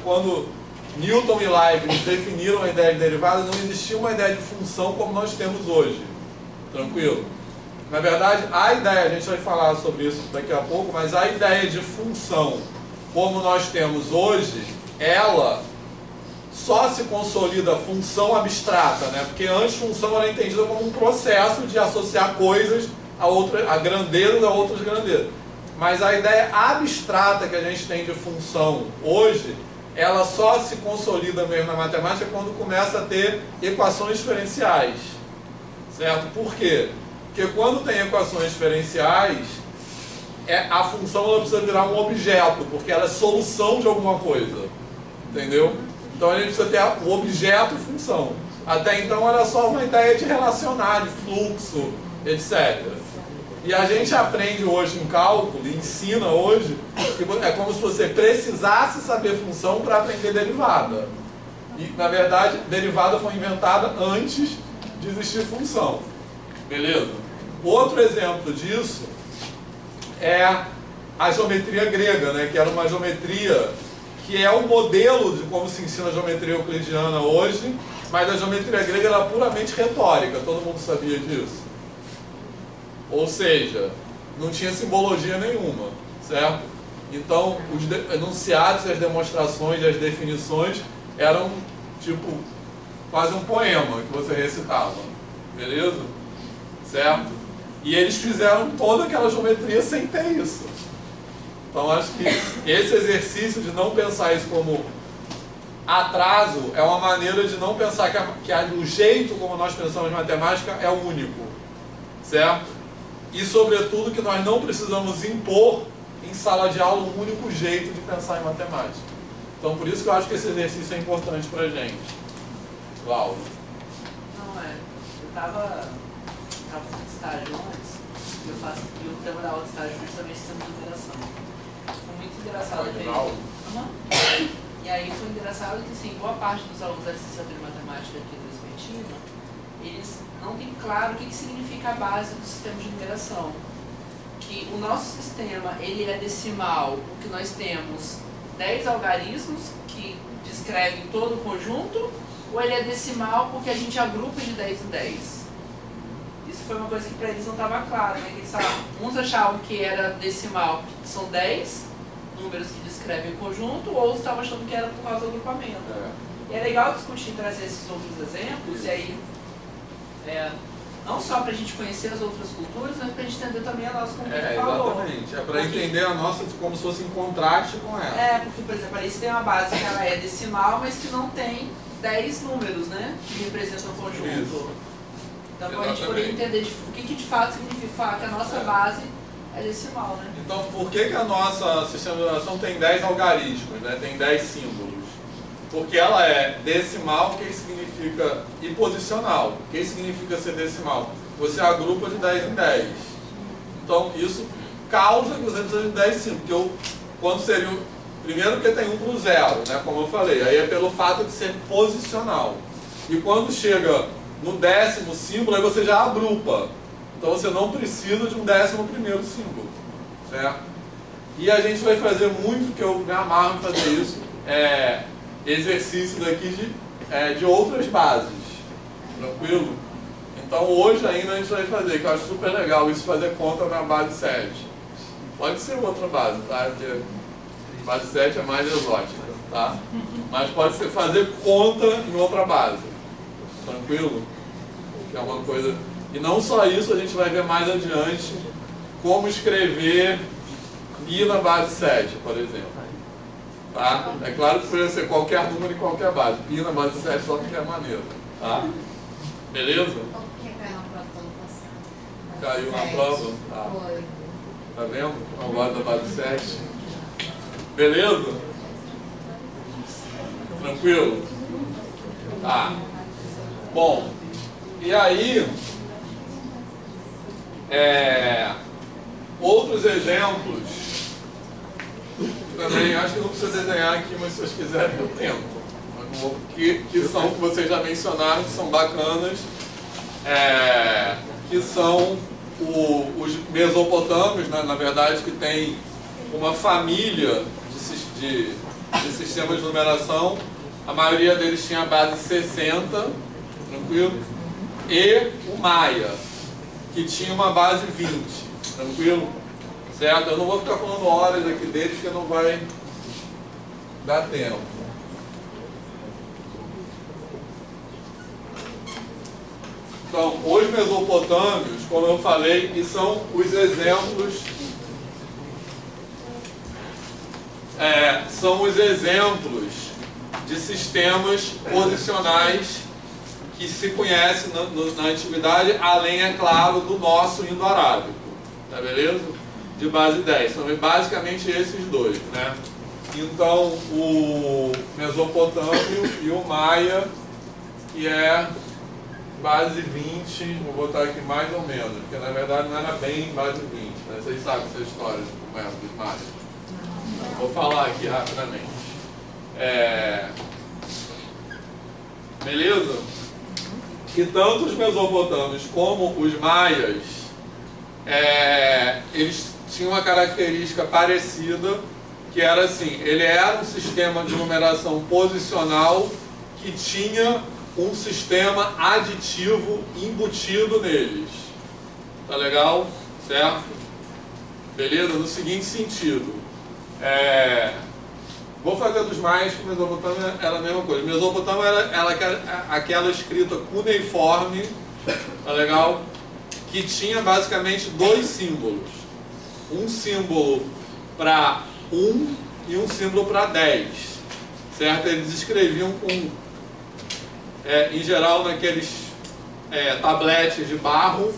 quando Newton e Leibniz definiram a ideia de derivada, não existia uma ideia de função como nós temos hoje. Tranquilo? Na verdade, a ideia, a gente vai falar sobre isso daqui a pouco, mas a ideia de função como nós temos hoje, ela só se consolida função abstrata, né? Porque antes função era entendida como um processo de associar coisas a grandezas a outras grandezas. Mas a ideia abstrata que a gente tem de função hoje, ela só se consolida mesmo na matemática quando começa a ter equações diferenciais. Certo? Por quê? Porque quando tem equações diferenciais, a função ela precisa virar um objeto, porque ela é solução de alguma coisa. Entendeu? Então a gente precisa ter o objeto e função. Até então era só uma ideia de relacionar, de fluxo, etc. E a gente aprende hoje em cálculo, e ensina hoje, que é como se você precisasse saber função para aprender derivada. E, na verdade, derivada foi inventada antes de existir função. Beleza? Outro exemplo disso é a geometria grega, né? Que era uma geometria que é o modelo de como se ensina a geometria euclidiana hoje, mas a geometria grega era puramente retórica, todo mundo sabia disso. Ou seja, não tinha simbologia nenhuma, certo? Então, os enunciados, as demonstrações, as definições eram, tipo, quase um poema que você recitava, beleza? Certo? E eles fizeram toda aquela geometria sem ter isso. Então, acho que esse exercício de não pensar isso como atraso é uma maneira de não pensar que o jeito como nós pensamos em matemática é o único, certo? E, sobretudo, que nós não precisamos impor em sala de aula um único jeito de pensar em matemática. Então, por isso que eu acho que esse exercício é importante para a gente. Laura. Não, eu estava fazendo estágio antes, e o tema da aula de estágio foi justamente sistema de interação. Foi muito engraçado ver. E aí foi engraçado que, assim, boa parte dos alunos da licenciatura de matemática aqui do Espetinho, eles não têm claro o que significa a base do sistema de numeração. Que o nosso sistema, ele é decimal, porque nós temos 10 algarismos que descrevem todo o conjunto, ou ele é decimal porque a gente agrupa de 10 em 10. Isso foi uma coisa que para eles não estava claro, né? Uns achavam que era decimal porque são 10 números que descrevem o conjunto, ou outros estavam achando que era por causa do agrupamento. E é legal discutir, trazer esses outros exemplos, e aí não só para a gente conhecer as outras culturas, mas para a gente entender também a nossa, como ele falou. Exatamente. É para entender a nossa como se fosse em contraste com ela. Porque, por exemplo, a gente tem uma base que ela é decimal, mas que não tem 10 números, né? Que representam o conjunto. Isso. Então, para a gente poder entender o que de fato significa falar que a nossa base é decimal, né? Então, por que a nossa sistema de numeração tem 10 algarismos, né? Tem 10 símbolos? Porque ela é decimal, que significa, e posicional. O que significa ser decimal? você agrupa de 10 em 10. Então isso causa que você precisa de 10 símbolos. Porque quando seria primeiro porque tem 1 para o 0, né, como eu falei. Aí é pelo fato de ser posicional. E quando chega no 10º símbolo, aí você já agrupa. Então você não precisa de um 11º símbolo, certo? E a gente vai fazer muito, que eu me amarro em fazer isso, exercício daqui de outras bases, tranquilo? Então hoje ainda a gente vai fazer, que eu acho super legal, isso fazer conta na base 7. Pode ser outra base, tá? Porque a base 7 é mais exótica, tá? Mas pode ser fazer conta em outra base, tranquilo? Que é uma coisa... E não só isso, a gente vai ver mais adiante como escrever pi na base 7, por exemplo. Tá? É claro que poderia ser qualquer número em qualquer base. Pi na base 7 só porque é maneiro. Tá? Beleza? Porque caiu na prova do ano passado. Caiu na prova? Tá. Foi. Tá vendo? Não gosto da base 7. Beleza? Tranquilo? Tá. Bom, e aí... outros exemplos, também acho que não precisa desenhar aqui, mas se vocês quiserem eu tento, que são, que vocês já mencionaram, que são bacanas, que são os mesopotâmios, né, na verdade, que tem uma família de sistemas de numeração. A maioria deles tinha a base 60, tranquilo, e o Maia, que tinha uma base 20, tranquilo? Certo? Eu não vou ficar falando horas aqui deles, porque não vai dar tempo. Então, os mesopotâmios, como eu falei, e são os exemplos, de sistemas posicionais que se conhece na antiguidade, além, é claro, do nosso indo-arábico, tá beleza? De base 10, são basicamente esses dois, né? Então, o mesopotâmio e o maia, que é base 20, vou botar aqui mais ou menos, porque na verdade não era bem base 20, né? Vocês sabem essa história dos maias. Vou falar aqui rapidamente. Beleza? E tanto os mesopotâmios como os maias, eles tinham uma característica parecida, que era assim, ele era um sistema de numeração posicional que tinha um sistema aditivo embutido neles. Tá legal? Certo? Beleza? No seguinte sentido. Vou fazer dos maias, que o mesopotâmio era a mesma coisa. O mesopotâmio era aquela escrita cuneiforme, tá legal? Que tinha basicamente dois símbolos. Um símbolo para 1 e um símbolo para 10. Certo? Eles escreviam com, em geral, naqueles tabletes de barro,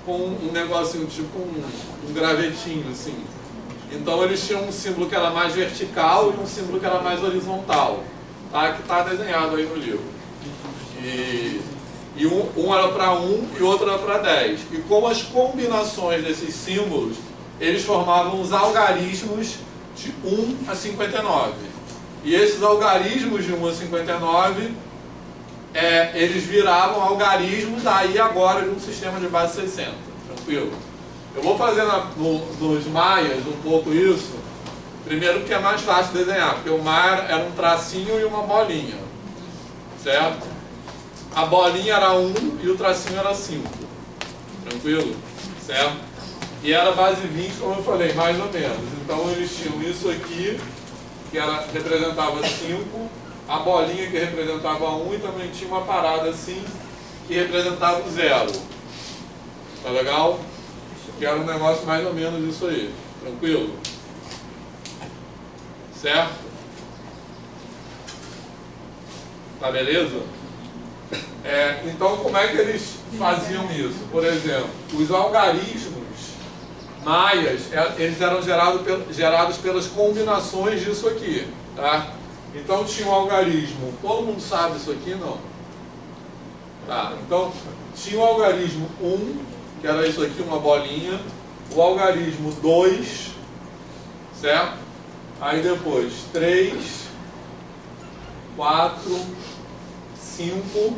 com um negocinho, tipo um gravetinho, assim. Então eles tinham um símbolo que era mais vertical e um símbolo que era mais horizontal, tá? Que está desenhado aí no livro. E um era para 1 e o outro era para 10. E como as combinações desses símbolos, eles formavam os algarismos de 1 a 59. E esses algarismos de 1 a 59, eles viravam algarismos aí agora de um sistema de base 60. Tranquilo? Eu vou fazer nos maias um pouco isso, primeiro porque é mais fácil desenhar, porque o maia era um tracinho e uma bolinha, certo? A bolinha era 1 e o tracinho era 5, tranquilo? Certo? E era base 20, como eu falei, mais ou menos. Então eles tinham isso aqui, que representava 5, a bolinha que representava 1 e também tinha uma parada assim, que representava o 0. Tá legal? Que era um negócio mais ou menos isso aí, tranquilo? Certo? Tá beleza? Então como é que eles faziam isso? Por exemplo, os algarismos maias, eles eram gerados pelas combinações disso aqui, tá? Então tinha um algarismo, todo mundo sabe isso aqui, não? Tá, então tinha o algarismo 1, que era isso aqui, uma bolinha. O algarismo 2, certo? Aí depois 3, 4, 5,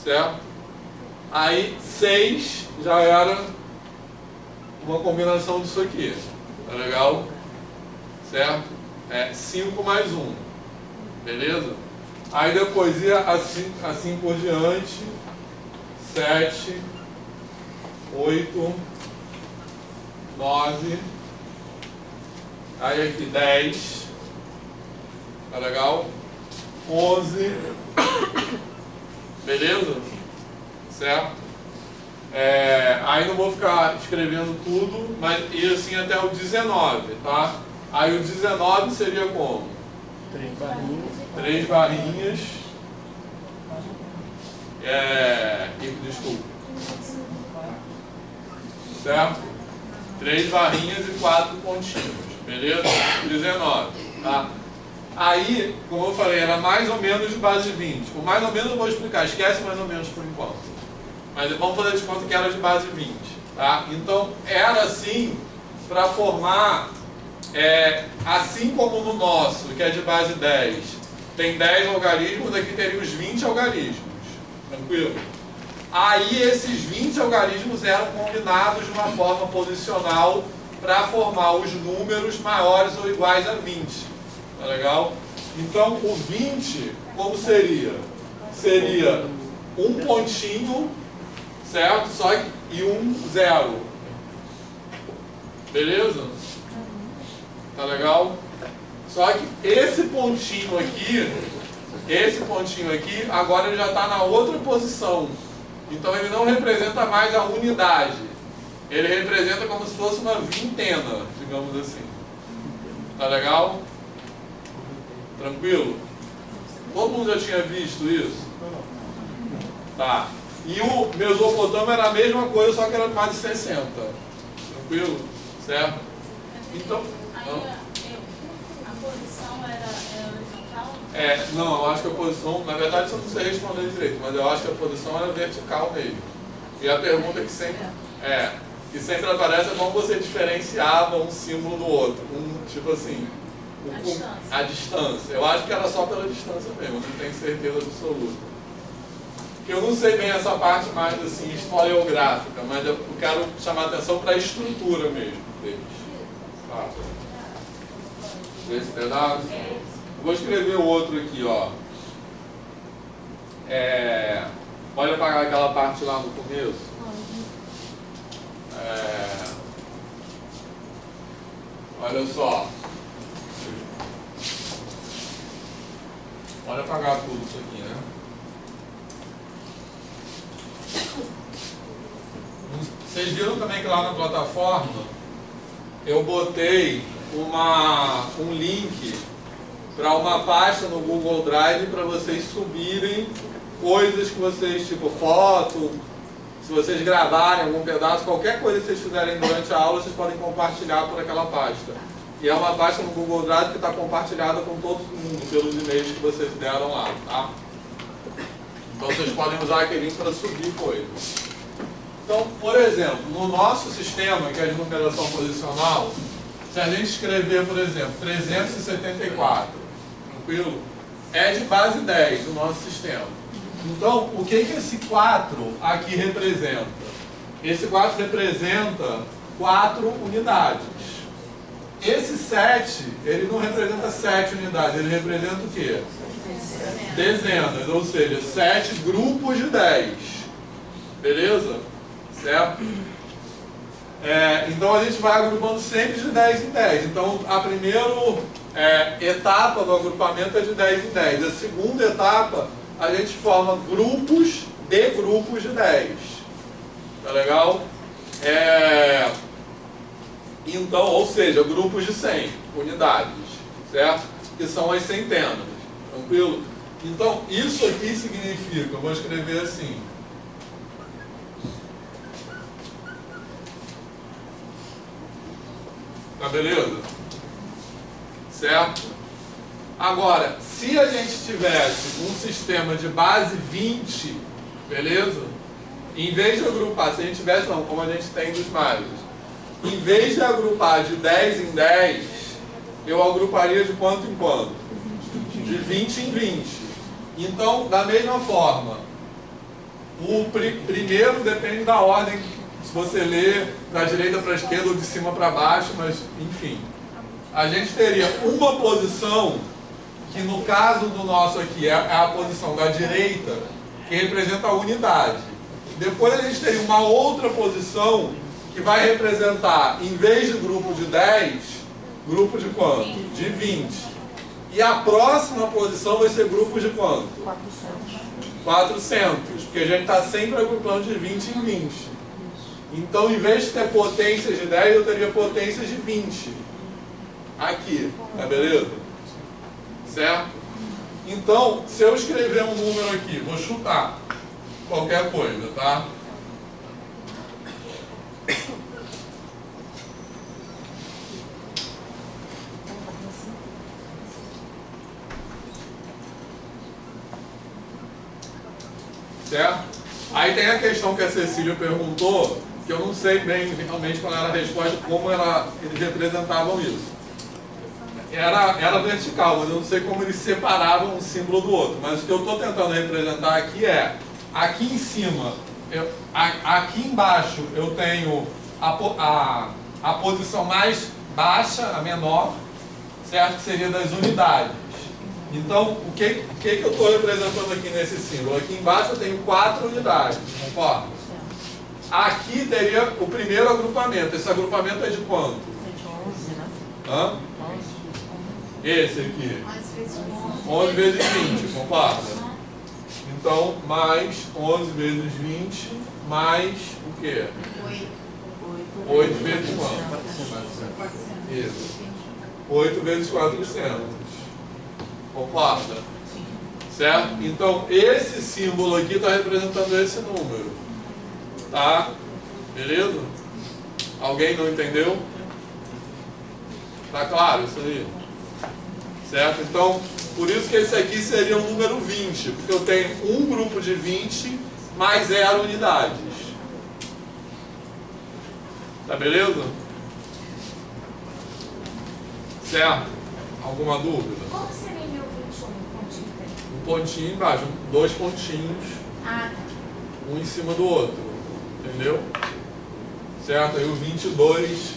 certo? Aí 6 já era uma combinação disso aqui. Tá legal? Certo? 5 mais 1. Beleza? Aí depois ia assim por diante. 7, 8, 9. Aí aqui 10. Tá legal? 11. Beleza? Certo? Aí não vou ficar escrevendo tudo, mas ia assim até o 19, tá? Aí o 19 seria como? 3 barrinhas. 3 barrinhas. Desculpa. Certo? 3 barrinhas e 4 pontinhos. Beleza? 19. Tá? Aí, como eu falei, era mais ou menos de base 20. O mais ou menos eu vou explicar. Esquece mais ou menos por enquanto. Mas vamos fazer de conta que era de base 20. Tá? Então, era assim para formar, assim como no nosso, que é de base 10, tem 10 algarismos, aqui teria os 20 algarismos. Tranquilo? Aí esses 20 algarismos eram combinados de uma forma posicional para formar os números maiores ou iguais a 20. Tá legal? Então o 20, como seria? Seria um pontinho, certo? Só que, e um 0. Beleza? Tá legal? Só que esse pontinho aqui, agora ele já está na outra posição. Então ele não representa mais a unidade. Ele representa como se fosse uma vintena, digamos assim. Tá legal? Tranquilo? Todo mundo já tinha visto isso? Tá. E o Mesopotâmio era a mesma coisa, só que era mais de 60. Tranquilo? Certo? Então... A posição era horizontal? Não, eu acho que a posição... Na verdade, isso eu não sei responder direito, mas eu acho que a posição era vertical mesmo. E a pergunta que sempre... que sempre aparece é como você diferenciava um símbolo do outro. Tipo assim... A distância. Eu acho que era só pela distância mesmo, não tenho certeza absoluta. Eu não sei bem essa parte mais assim, historiográfica, mas eu quero chamar a atenção para a estrutura mesmo deles. Tá. Esse pedaço. Eu vou escrever o outro aqui, ó. Pode apagar aquela parte lá no começo? Olha só. Pode apagar tudo isso aqui, né? Vocês viram também que lá na plataforma eu botei um link para uma pasta no Google Drive para vocês subirem coisas que vocês, tipo foto, se vocês gravarem algum pedaço, qualquer coisa que vocês fizerem durante a aula, vocês podem compartilhar por aquela pasta. E é uma pasta no Google Drive que está compartilhada com todo mundo pelos e-mails que vocês deram lá, tá? Então vocês podem usar aquele link para subir coisas. Então, por exemplo, no nosso sistema, que é de numeração posicional, se a gente escrever, por exemplo, 374, tranquilo? É de base 10 do nosso sistema. Então, o que esse 4 aqui representa? Esse 4 representa 4 unidades. Esse 7, ele não representa 7 unidades, ele representa o quê? Dezenas, ou seja, 7 grupos de 10. Beleza? Certo? Então a gente vai agrupando sempre de 10 em 10. Então a primeira etapa do agrupamento é de 10 em 10. A segunda etapa, a gente forma grupos de grupos de 10. Tá legal? Então, ou seja, grupos de 100 unidades, certo? Que são as centenas, tranquilo? Então, isso aqui significa, eu vou escrever assim, tá beleza? Certo? Agora, se a gente tivesse um sistema de base 20, Beleza? Em vez de agrupar, se a gente tivesse, não, como a gente tem dos mares, em vez de agrupar de 10 em 10, eu agruparia de quanto em quanto? De 20 em 20. Então, da mesma forma, o primeiro depende da ordem, se você lê da direita para a esquerda ou de cima para baixo, mas enfim. A gente teria uma posição, que no caso do nosso aqui é a posição da direita, que representa a unidade. Depois a gente teria uma outra posição, que vai representar, em vez de grupo de 10, grupo de quanto? De 20. E a próxima posição vai ser grupo de quanto? 400, porque a gente está sempre agrupando de 20 em 20. Então, em vez de ter potências de 10, eu teria potências de 20. Aqui, tá beleza? Certo? Então, se eu escrever um número aqui, vou chutar qualquer coisa, tá? Certo? Aí tem a questão que a Cecília perguntou, que eu não sei bem realmente qual era a resposta, como eles representavam isso. Era vertical, mas eu não sei como eles separavam um símbolo do outro. Mas o que eu estou tentando representar aqui é, aqui em cima, aqui embaixo eu tenho a posição mais baixa, a menor, certo? Que seria das unidades. Então, o que eu estou representando aqui nesse símbolo? Aqui embaixo eu tenho 4 unidades, concorda? Aqui teria o primeiro agrupamento. Esse agrupamento é de quanto? 11, né? Hã? Esse aqui. 11 vezes 20, concorda? Então, mais 11 vezes 20, mais o quê? 8 vezes quanto? Isso. 8 vezes 400. Concorda? Certo? Então, esse símbolo aqui está representando esse número. Tá? Beleza? Alguém não entendeu? Tá claro isso aí? Certo? Então, por isso que esse aqui seria o número 20, porque eu tenho um grupo de 20 mais 0 unidades. Tá beleza? Certo? Alguma dúvida? Como seria 1021? Pontinho tem? Um pontinho embaixo, 2 pontinhos, Ah, um em cima do outro. Entendeu? Certo? Aí o 22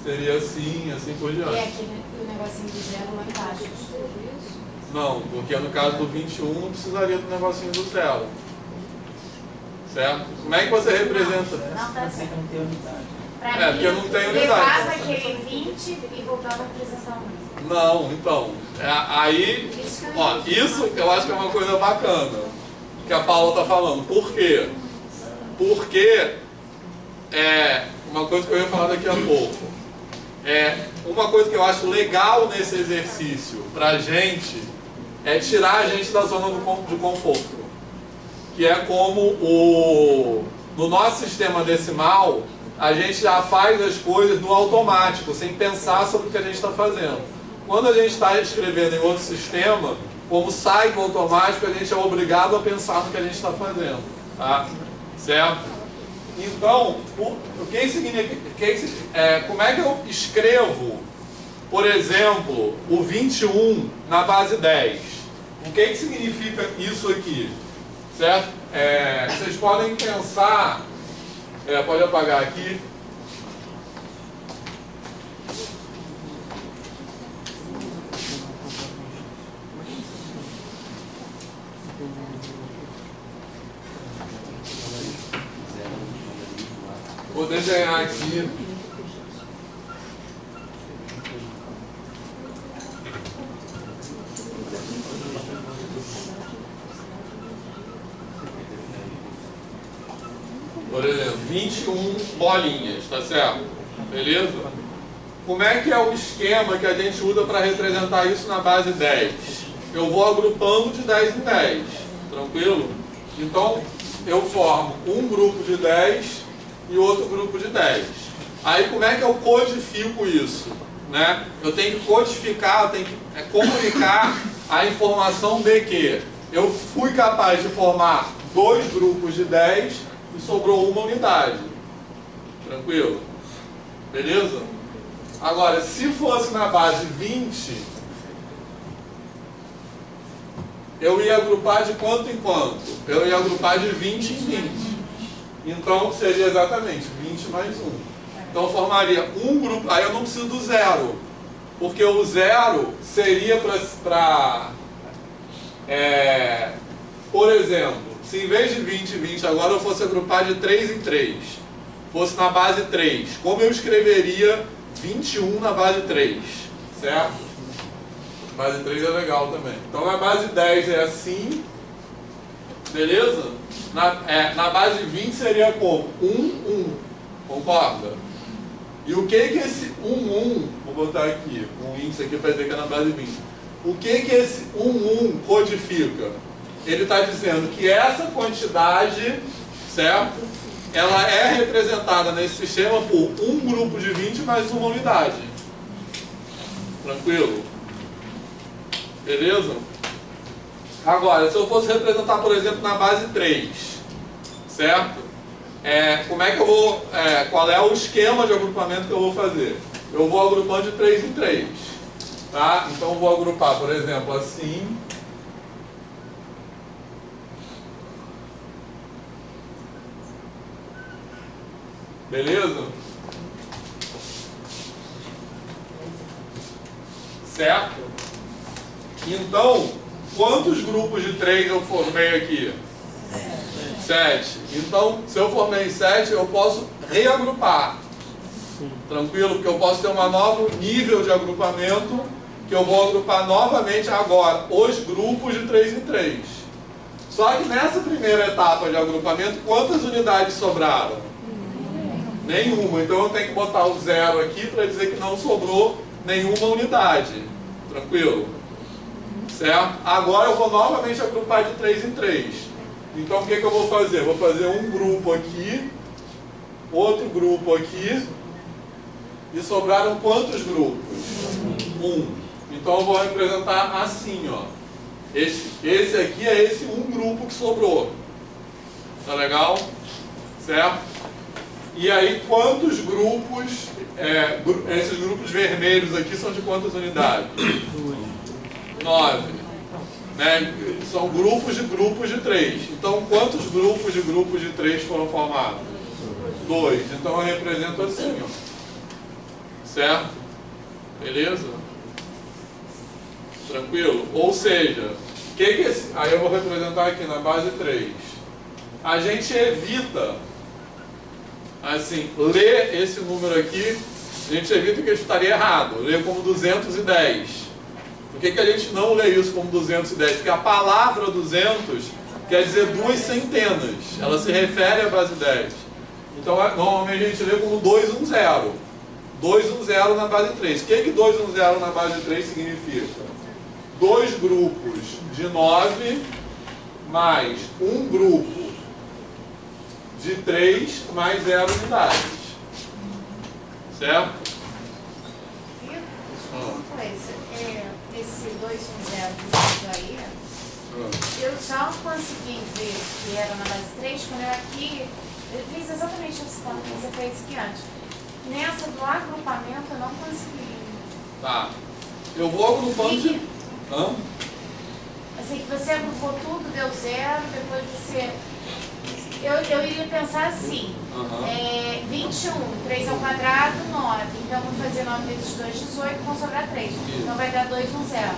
seria assim, assim por e diante. aquele o negocinho de zero lá embaixo. Isso? Não, porque no caso do 21 não precisaria do negocinho do zero. Certo? Como é que você representa? Não, tá certo. Não tem unidade. Pra Porque não tem unidade. levava aquele 20 e voltava a representar um. Não, então. Aí, ó, isso eu acho que é uma coisa bacana que a Paula está falando. Por quê? Porque uma coisa que eu ia falar daqui a pouco. Uma coisa que eu acho legal nesse exercício pra gente é tirar a gente da zona de conforto. Que é como no nosso sistema decimal, a gente já faz as coisas no automático, sem pensar sobre o que a gente está fazendo. Quando a gente está escrevendo em outro sistema, como sai do automático, a gente é obrigado a pensar no que a gente está fazendo. Tá? Certo? Então, o que significa? Como é que eu escrevo, por exemplo, o 21 na base 10? O que significa isso aqui? Certo? Vocês podem pensar, pode apagar aqui. Vou desenhar aqui. Por exemplo, 21 bolinhas, tá certo? Beleza? Como é que é o esquema que a gente usa para representar isso na base 10? Eu vou agrupando de 10 em 10, tranquilo? Então, eu formo um grupo de 10 e outro grupo de 10. Aí como é que eu codifico isso? Né? Eu tenho que codificar, eu tenho que comunicar a informação de que eu fui capaz de formar 2 grupos de 10 e sobrou uma unidade. Tranquilo? Beleza? Agora, se fosse na base 20, eu ia agrupar de quanto em quanto? Eu ia agrupar de 20 em 20. Então, seria exatamente 20 mais 1. Então, formaria um grupo. Aí eu não preciso do zero. Porque o zero seria para... por exemplo, se em vez de 20 e 20 agora eu fosse agrupar de 3 em 3, fosse na base 3, como eu escreveria 21 na base 3? Certo? Base 3 é legal também. Então na base 10 é assim, beleza? Na base 20 seria como? 1, 1. Concorda? E o que que esse 1, 1, vou botar aqui, um índice aqui para dizer que é na base 20. O que que esse 1, 1 codifica? Ele está dizendo que essa quantidade, certo? Ela é representada nesse sistema por um grupo de 20 mais uma unidade. Tranquilo? Beleza? Agora, se eu fosse representar, por exemplo, na base 3, certo? Como é que eu vou... qual é o esquema de agrupamento que eu vou fazer? Eu vou agrupando de 3 em 3. Tá? Então eu vou agrupar, por exemplo, assim. Beleza? Certo? Então, quantos grupos de 3 eu formei aqui? 7. Então, se eu formei 7, eu posso reagrupar. Tranquilo? Porque eu posso ter um novo nível de agrupamento, que eu vou agrupar novamente agora os grupos de 3 em 3. Só que nessa primeira etapa de agrupamento, quantas unidades sobraram? Nenhuma. Então eu tenho que botar o 0 aqui para dizer que não sobrou nenhuma unidade. Tranquilo? Certo? Agora eu vou novamente agrupar de 3 em 3. Então o que eu vou fazer? Eu vou fazer um grupo aqui, outro grupo aqui, e sobraram quantos grupos? 1. Então eu vou representar assim, ó. Esse aqui é esse um grupo que sobrou. Tá legal? Certo? E aí quantos grupos, esses grupos vermelhos aqui são de quantas unidades? 9. Né? São grupos de 3. Então quantos grupos de 3 foram formados? 2. Então eu represento assim, ó. Certo? Beleza? Tranquilo? Ou seja, aí eu vou representar aqui na base 3. A gente evita, assim, ler esse número aqui, a gente evita que ele estaria errado, ler como 210. Por que a gente não lê isso como 210? Porque a palavra 200 quer dizer 2 centenas, ela se refere à base 10. Então, normalmente a gente lê como 210. 210 na base 3. O que 210 na base 3 significa? 2 grupos de 9 mais um grupo de 3 mais 0 unidades. Certo? E uma coisa, esse 210 aí, eu só consegui ver que era na base 3 quando eu aqui, eu fiz exatamente esse ponto que você fez aqui antes. Nessa do agrupamento eu não consegui. Tá. Eu vou agrupando de... Assim, que você agrupou tudo, deu 0, depois você... Eu iria pensar assim, 21, 3 ao quadrado, 9. Então, vou fazer 9 vezes 2, 18, vão sobrar 3. Então, vai dar 2, 1, 0.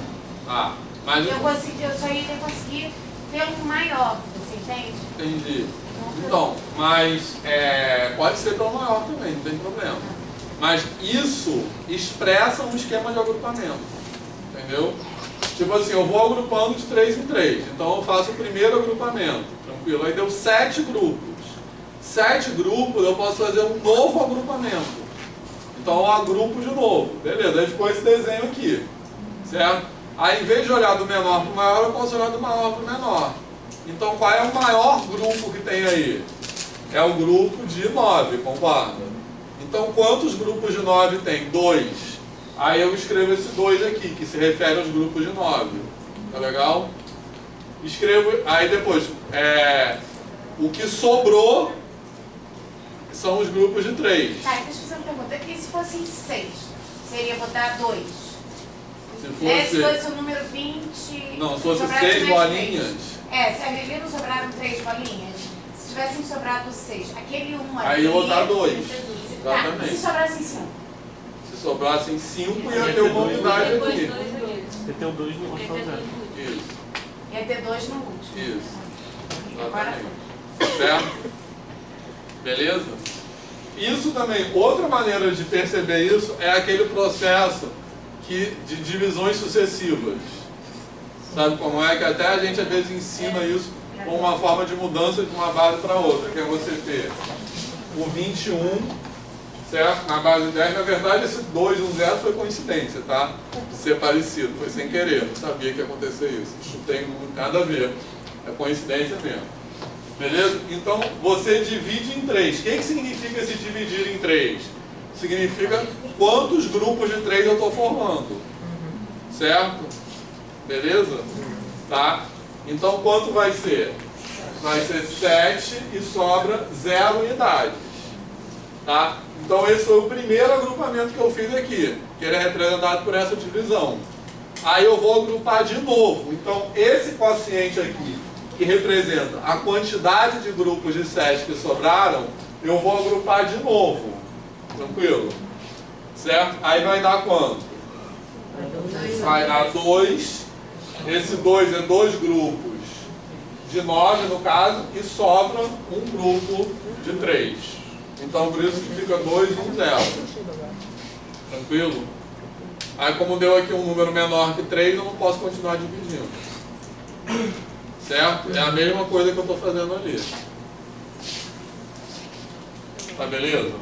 Ah, mas... Eu só iria conseguir pelo maior, você entende? Entendi. Então, mas pode ser pelo maior também, não tem problema. Mas isso expressa um esquema de agrupamento. Entendeu? Tipo assim, eu vou agrupando de 3 em 3. Então eu faço o primeiro agrupamento. Tranquilo? Aí deu 7 grupos. 7 grupos eu posso fazer um novo agrupamento. Então eu agrupo de novo. Beleza, aí ficou esse desenho aqui. Certo? Aí em vez de olhar do menor para o maior, eu posso olhar do maior para o menor. Então qual é o maior grupo que tem aí? É o grupo de 9, concorda? Então quantos grupos de 9 tem? 2. Aí eu escrevo esse 2 aqui, que se refere aos grupos de 9. Tá legal? Escrevo, aí depois, O que sobrou são os grupos de 3. Tá, deixa eu fazer uma pergunta. E se fossem 6? Seria botar 2? Se Se fosse... fosse o número 20... Não, se fosse sobrasse 6 mais bolinhas... 3. Se a Vivi não sobraram 3 bolinhas, se tivessem sobrado 6, aquele 1 ali... Aí eu vou botar 2. Tá, Exatamente. se sobrassem 5? Se sobrassem 5, ia ter uma unidade aqui. Você tem o 2 no outro zero. Isso, Ia ter 2 no último. isso. Agora Exatamente. Certo? Beleza? Isso também, outra maneira de perceber isso é aquele processo de divisões sucessivas. Sabe como é? Que até a gente às vezes ensina isso como uma forma de mudança de uma base para outra, que é você ter o 21, certo? Na base 10, na verdade esse 2, 1, 0 foi coincidência, tá? De ser parecido, foi sem querer, não sabia que ia acontecer isso. Isso não tem nada a ver, é coincidência mesmo. Beleza? Então você divide em 3. O que significa se dividir em 3? Significa quantos grupos de 3 eu estou formando. Certo? Beleza? Tá? Então quanto vai ser? Vai ser 7 e sobra 0 unidades. Tá? Então esse foi o primeiro agrupamento que eu fiz aqui, que ele é representado por essa divisão. Aí eu vou agrupar de novo. Então esse quociente aqui, que representa a quantidade de grupos de 7 que sobraram, eu vou agrupar de novo. Tranquilo? Certo? Aí vai dar quanto? Vai dar 2. Esse 2 é 2 grupos de 9 no caso, e sobra um grupo de 3. Então por isso que fica 2, 1, 0. Tranquilo? Aí como deu aqui um número menor que 3, eu não posso continuar dividindo. Certo? É a mesma coisa que eu estou fazendo ali. Tá beleza?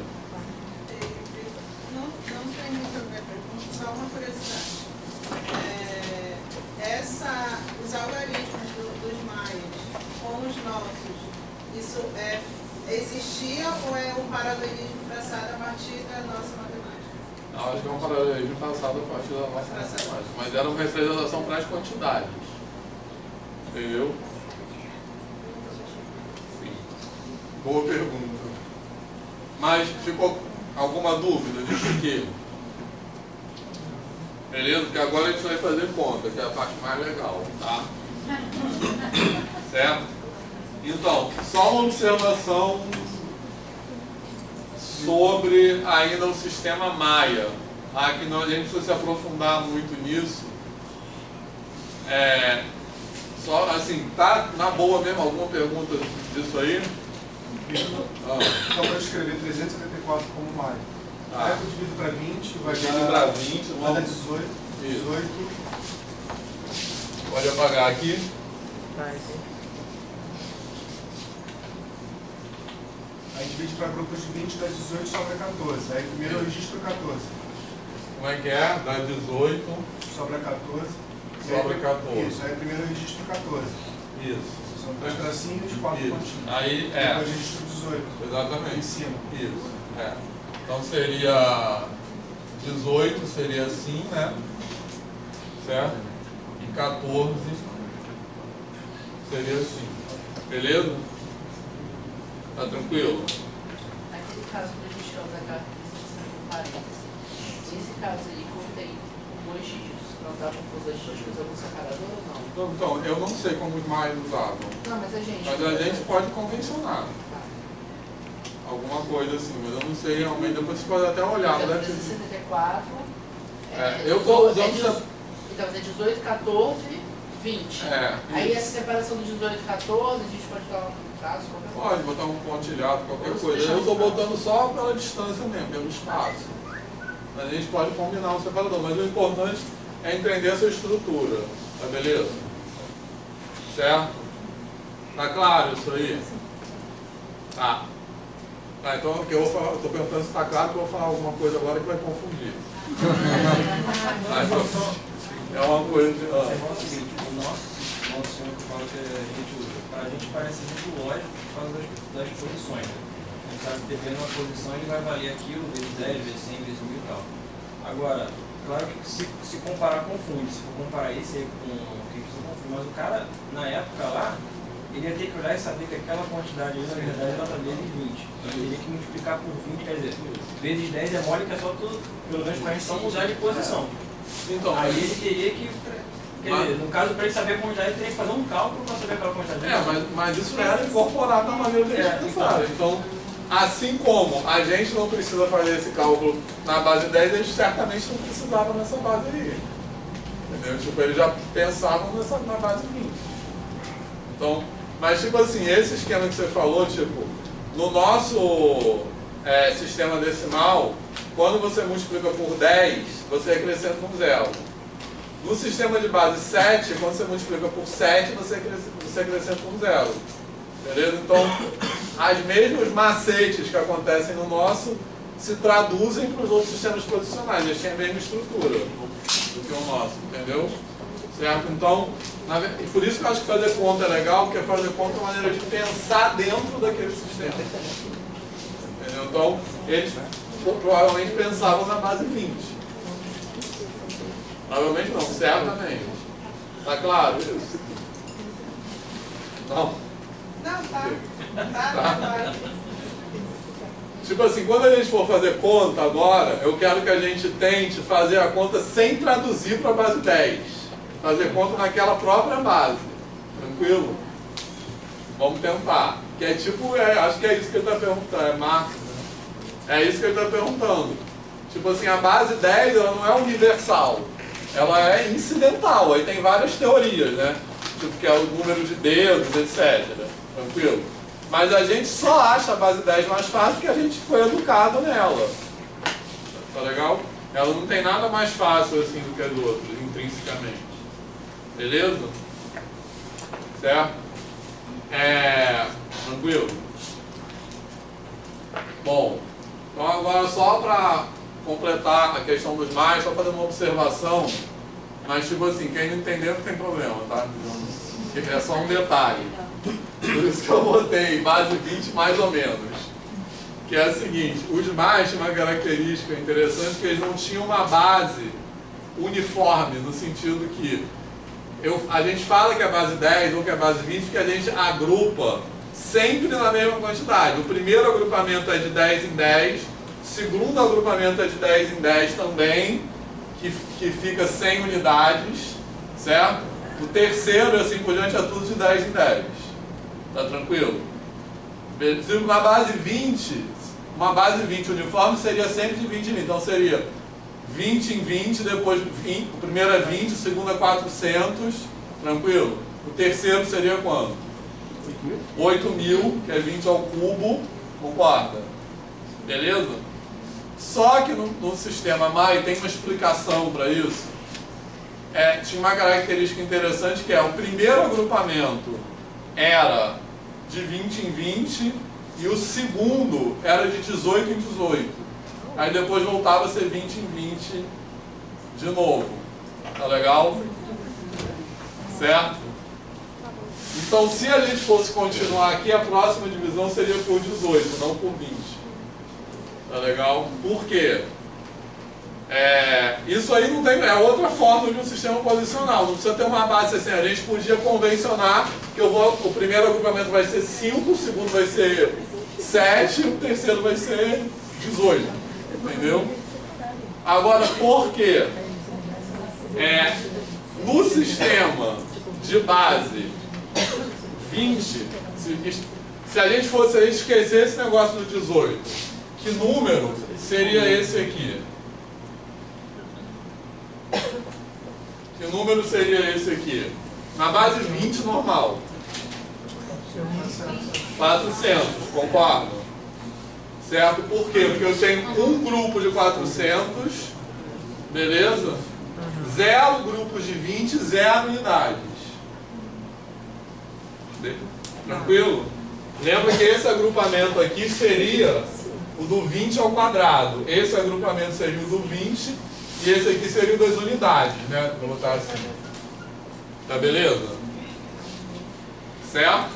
Não tem muita pergunta, só uma curiosidade. Os algarismos dos maias com os nossos, isso existia ou é um paralelismo traçado a partir da nossa matemática? Não, acho que é um paralelismo traçado a partir da nossa matemática. Mas era uma representação para as quantidades. Entendeu? Sim. Boa pergunta. Mas ficou alguma dúvida disso aqui? Beleza? Porque agora a gente vai fazer conta, que é a parte mais legal, tá? Certo? Então, só uma observação sobre ainda o sistema Maia. Tá? Que não, a gente precisa se aprofundar muito nisso. Só assim, tá na boa mesmo? Alguma pergunta disso aí? Então, para escrever 374 como Maia. Aí eu divido para 20, vai para dar 20, vai dar 18. 18. Pode apagar aqui. Aí divide para grupos de 20, dá 18, sobra 14. Aí primeiro eu registro 14. Como é que é? Dá 18. Sobra 14. Sobra 14. Isso, aí primeiro eu registro 14. Isso. São 3 tracinhos, 4 pontinhos. Aí Depois registro 18. Exatamente. Em cima. Isso. Então seria 18, seria assim, né? Certo? E 14 seria assim. Beleza? Tá tranquilo? Naquele caso que a gente usa a característica com parênteses, nesse caso aí, como tem 2 dígitos, não dá para fazer as dígitos algum separador ou não? Então, eu não sei como os mais usavam. Não, mas a gente... Mas a gente pode convencionar. Alguma coisa assim, mas eu não sei realmente. Depois você pode até olhar. Por exemplo, 74... eu estou usando... Então, é 18, 14, 20. Aí essa separação do 18 e 14, a gente pode dar um caso, qualquer coisa. Pode botar um pontilhado, qualquer coisa. Eu estou botando só pela distância mesmo, pelo espaço. Mas a gente pode combinar um separador. Mas o importante é entender essa estrutura. Tá beleza? Certo? Tá claro isso aí? Tá. Então o que eu vou falar, estou perguntando se está claro, que eu vou falar alguma coisa agora que vai confundir. É uma coisa de... O seguinte, o nosso sistema que fala que a gente usa, para a gente parece muito lógico por causa das posições. Né? A gente sabe que dependendo da posição ele vai valer aquilo, vezes 10, vezes 100, vezes 1000 e tal. Agora, claro que se comparar confunde, se for comparar esse aí com o que você confunde, mas o cara, na época lá, ele ia ter que olhar e saber que aquela quantidade ali, na verdade, ela está vezes 20. Ele teria que multiplicar por 20, quer dizer, vezes 10 é mole, que é só tudo, pelo menos para a gente só mudar de posição. Então, aí ele teria que, quer dizer, no caso, para ele saber a quantidade, ele teria que fazer um cálculo para saber aquela quantidade. Mas isso era incorporado na maneira deles pensarem. Então, assim como a gente não precisa fazer esse cálculo na base 10, eles certamente não precisavam nessa base aí. Entendeu? Tipo, eles já pensavam na base 20. Então, mas tipo assim, esse esquema que você falou, tipo, no nosso sistema decimal, quando você multiplica por 10, você acrescenta um 0. No sistema de base 7, quando você multiplica por 7, você acrescenta um 0. Beleza? Então, as mesmos macetes que acontecem no nosso se traduzem para os outros sistemas posicionais. Eles têm a mesma estrutura do que o nosso, entendeu? Certo? Então, e por isso que eu acho que fazer conta é legal, porque fazer conta é uma maneira de pensar dentro daquele sistema. Entendeu? Então, eles provavelmente pensavam na base 20. Provavelmente não, certamente. Tá claro isso? Não? Não, tá. Tipo assim, quando a gente for fazer conta agora, eu quero que a gente tente fazer a conta sem traduzir para a base 10. Fazer conta naquela própria base. Tranquilo? Vamos tentar. Que é tipo, acho que é isso que ele está perguntando. É Marcos. É isso que ele está perguntando. Tipo assim, a base 10 ela não é universal. Ela é incidental. Aí tem várias teorias, né? Tipo, que é o número de dedos, etc. Tranquilo? Mas a gente só acha a base 10 mais fácil porque a gente foi educado nela. Tá legal? Ela não tem nada mais fácil assim do que as outras, intrinsecamente. Beleza? Certo? Tranquilo? Bom, então agora só para completar a questão dos mais, só fazer uma observação. Mas tipo assim, quem não entendeu não tem problema, tá? É só um detalhe. Por isso que eu botei base 20 mais ou menos. Que é o seguinte, os mais tinham uma característica interessante que eles não tinham uma base uniforme, no sentido que a gente fala que é base 10 ou que é base 20 porque a gente agrupa sempre na mesma quantidade. O primeiro agrupamento é de 10 em 10, o segundo agrupamento é de 10 em 10 também, que fica 100 unidades, certo? O terceiro, assim por diante, é tudo de 10 em 10. Tá tranquilo? Na base 20, uma base 20 uniforme seria sempre de 20 em 20. Então seria 20 em 20, depois o primeiro é 20, o segundo é 400, tranquilo? O terceiro seria quanto? 8.000, que é 20 ao cubo, concorda? Beleza? Só que no sistema MAI tem uma explicação para isso. Tinha uma característica interessante que o primeiro agrupamento era de 20 em 20 e o segundo era de 18 em 18. Aí depois voltava a ser 20 em 20 de novo. Tá legal? Certo? Então, se a gente fosse continuar aqui, a próxima divisão seria por 18, não por 20. Tá legal? Por quê? Isso aí não tem, é outra forma de um sistema posicional. Não precisa ter uma base assim. A gente podia convencionar que o primeiro agrupamento vai ser 5, o segundo vai ser 7 e o terceiro vai ser 18. Entendeu? Agora, por quê? No sistema de base 20, se a gente esquecer esse negócio do 18, que número seria esse aqui? Que número seria esse aqui? Na base 20 normal. 400, concordo? Certo? Por quê? Porque eu tenho um grupo de 400, beleza? 0 grupos de 20, 0 unidades. Tranquilo? Lembra que esse agrupamento aqui seria o do 20 ao quadrado. Esse agrupamento seria o do 20 e esse aqui seria o das unidades, né? Vou botar assim. Tá beleza? Certo?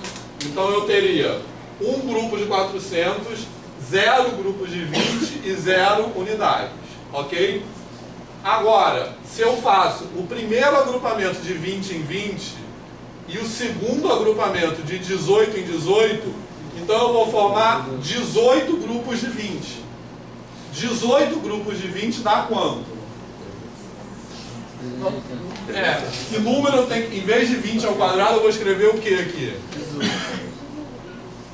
Então eu teria um grupo de 400, 0 grupos de 20 e 0 unidades. Ok? Agora, se eu faço o primeiro agrupamento de 20 em 20 e o segundo agrupamento de 18 em 18, então eu vou formar 18 grupos de 20. 18 grupos de 20 dá quanto? Que número eu tenho que, em vez de 20 ao quadrado, eu vou escrever o que aqui?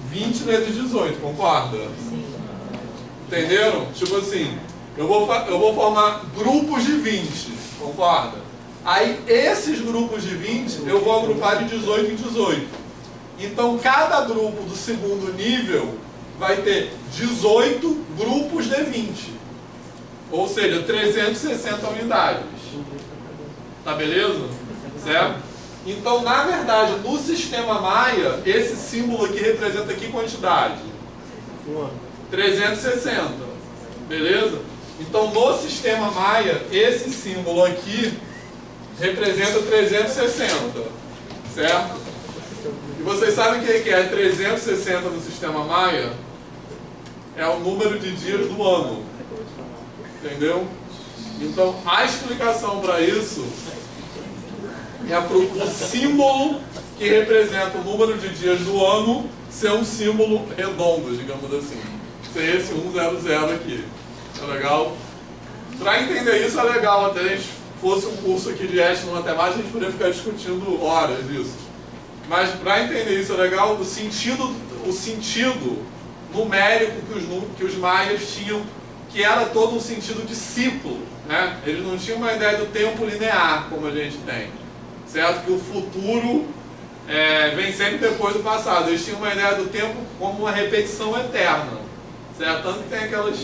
20 vezes 18, concorda? Entenderam? Tipo assim, eu vou formar grupos de 20, concorda? Aí esses grupos de 20 eu vou agrupar de 18 em 18. Então cada grupo do segundo nível vai ter 18 grupos de 20. Ou seja, 360 unidades. Tá beleza? Certo? Então, na verdade, no sistema Maia, esse símbolo aqui representa que quantidade? 360. Beleza? Então, no sistema Maia, esse símbolo aqui representa 360. Certo? E vocês sabem o que é 360 no sistema Maia? É o número de dias do ano. Entendeu? Então, a explicação para isso é o símbolo que representa o número de dias do ano ser um símbolo redondo, digamos assim. Ser esse 100 aqui. Tá legal? Para entender isso é legal, até a gente fosse um curso aqui de Éstima Matemática, a gente poderia ficar discutindo horas disso. Mas para entender isso é legal, o sentido numérico que os maias tinham, que era todo um sentido de ciclo, né? Eles não tinham uma ideia do tempo linear, como a gente tem, certo? Que o futuro vem sempre depois do passado. Eles tinham uma ideia do tempo como uma repetição eterna, certo? Tanto que tem aquelas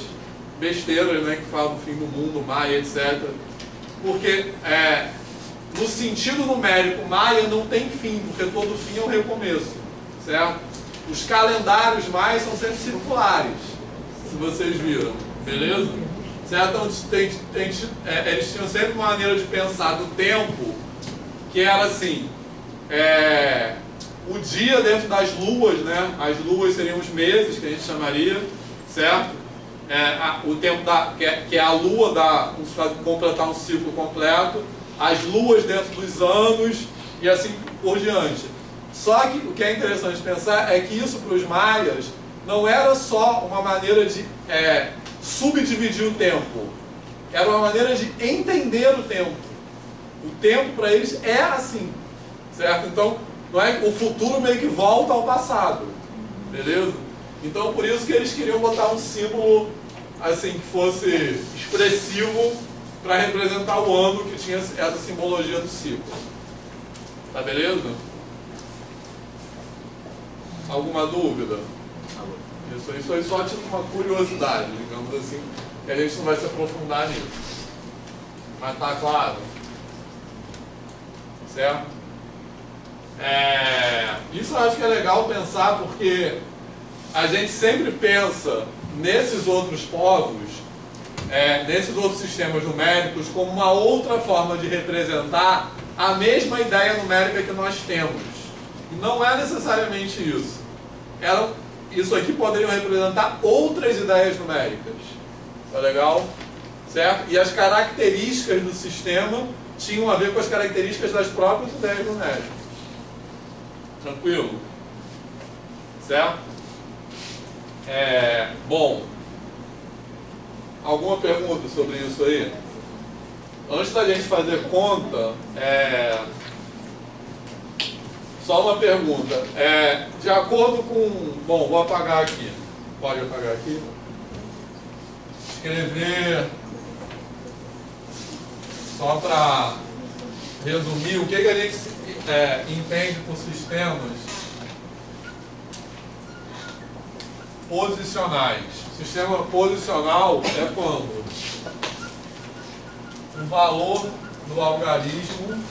besteiras, né, que falam do fim do mundo, Maia, etc. Porque no sentido numérico, Maia não tem fim, porque todo fim é um recomeço, certo? Os calendários maias são sempre circulares, se vocês viram, beleza? Certo? Então, eles tinham sempre uma maneira de pensar do tempo que era assim, o dia dentro das luas, né? As luas seriam os meses, que a gente chamaria, certo? O tempo que é a lua para completar um ciclo completo, as luas dentro dos anos e assim por diante. Só que o que é interessante pensar é que isso para os maias não era só uma maneira de subdividir o tempo, era uma maneira de entender o tempo. O tempo para eles é assim, certo? Então, não é que o futuro meio que volta ao passado, beleza? Então, por isso que eles queriam botar um símbolo assim que fosse expressivo para representar o ano, que tinha essa simbologia do ciclo. Tá beleza? Alguma dúvida? Isso aí só tipo uma curiosidade, digamos assim, que a gente não vai se aprofundar nisso. Mas tá claro? Certo? Isso eu acho que é legal pensar, porque a gente sempre pensa nesses outros povos, nesses outros sistemas numéricos, como uma outra forma de representar a mesma ideia numérica que nós temos. E não é necessariamente isso. Isso aqui poderiam representar outras ideias numéricas. Tá legal? Certo? E as características do sistema tinham a ver com as características das próprias ideias numéricas. Tranquilo? Certo? Bom, alguma pergunta sobre isso aí? Antes da gente fazer conta, só uma pergunta. De acordo com... Bom, vou apagar aqui. Pode apagar aqui. Escrever... Só para resumir, o que a gente entende por sistemas posicionais. Sistema posicional é quando o valor do algarismo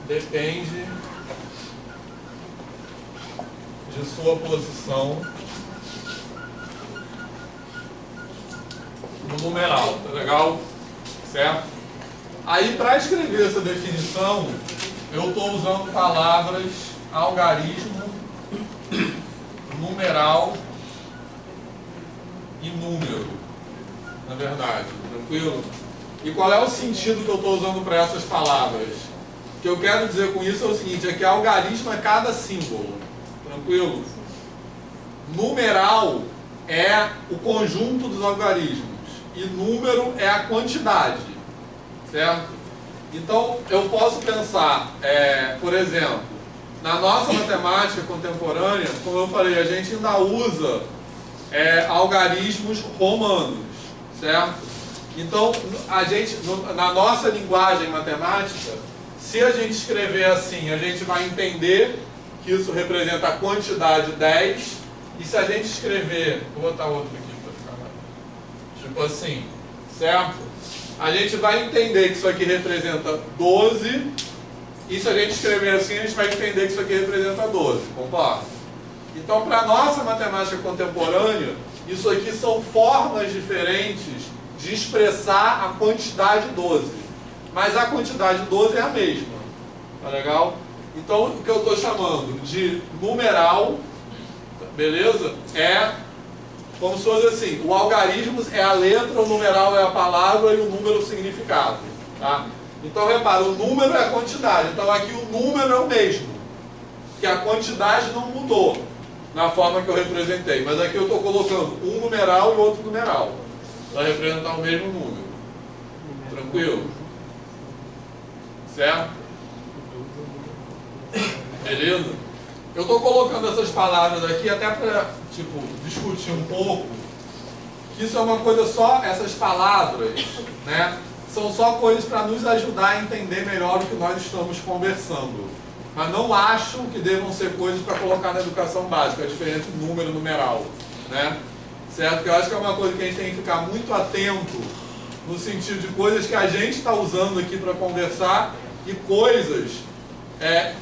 depende de sua posição no numeral, tá legal? Certo? Aí, para escrever essa definição, eu estou usando palavras algarismo, numeral e número na na verdade. Tranquilo? E qual é o sentido que eu estou usando para essas palavras? O que eu quero dizer com isso é o seguinte, é que algarismo é cada símbolo. Tranquilo? Numeral é o conjunto dos algarismos. E número é a quantidade. Certo? Então, eu posso pensar, por exemplo, na nossa matemática contemporânea, como eu falei, a gente ainda usa algarismos romanos, certo? Então, a gente, na nossa linguagem matemática, se a gente escrever assim, a gente vai entender que isso representa a quantidade 10, e se a gente escrever, vou botar outro aqui para ficar mais, tipo assim, certo? A gente vai entender que isso aqui representa 12, e se a gente escrever assim, a gente vai entender que isso aqui representa 12, concorda? Então, para a nossa matemática contemporânea, isso aqui são formas diferentes de expressar a quantidade 12. Mas a quantidade 12 é a mesma. Tá legal? Então, o que eu estou chamando de numeral, beleza? É como se fosse assim, o algarismo é a letra, o numeral é a palavra e o número é o significado. Tá? Então, repara, o número é a quantidade. Então, aqui o número é o mesmo. Que a quantidade não mudou na forma que eu representei. Mas aqui eu estou colocando um numeral e outro numeral. Para representar o mesmo número. Tranquilo? Certo? Beleza? Eu estou colocando essas palavras aqui até para, tipo, discutir um pouco que isso é uma coisa só, essas palavras, né? São só coisas para nos ajudar a entender melhor o que nós estamos conversando. Mas não acho que devam ser coisas para colocar na educação básica, a diferença entre número e numeral, né? Certo? Que eu acho que é uma coisa que a gente tem que ficar muito atento no sentido de coisas que a gente está usando aqui para conversar e coisas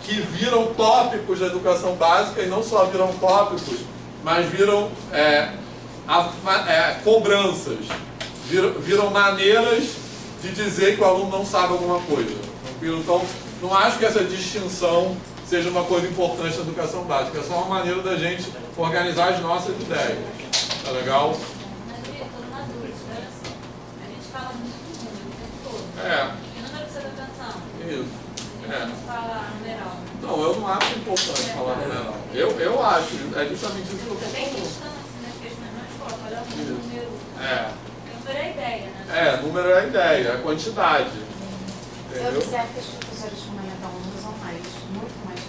que viram tópicos da educação básica e não só viram tópicos, mas viram cobranças, viram maneiras de dizer que o aluno não sabe alguma coisa. Tranquilo? Então, não acho que essa distinção seja uma coisa importante na educação básica, é só uma maneira da gente organizar as nossas ideias. Tá legal? Mas, Vitor, uma dúvida, assim, a gente fala muito do número o tempo todo. Que número que você está pensando? Isso. A gente não fala numeral. Não, eu não acho importante falar numeral. Eu acho, é justamente isso que eu estou Tem falando. questão, assim, nas questões na escola, olha o número. Número é a ideia, né? Número é a ideia, é a quantidade. Eu Entendeu? observo que os professores fundamental 1 usam mais, muito mais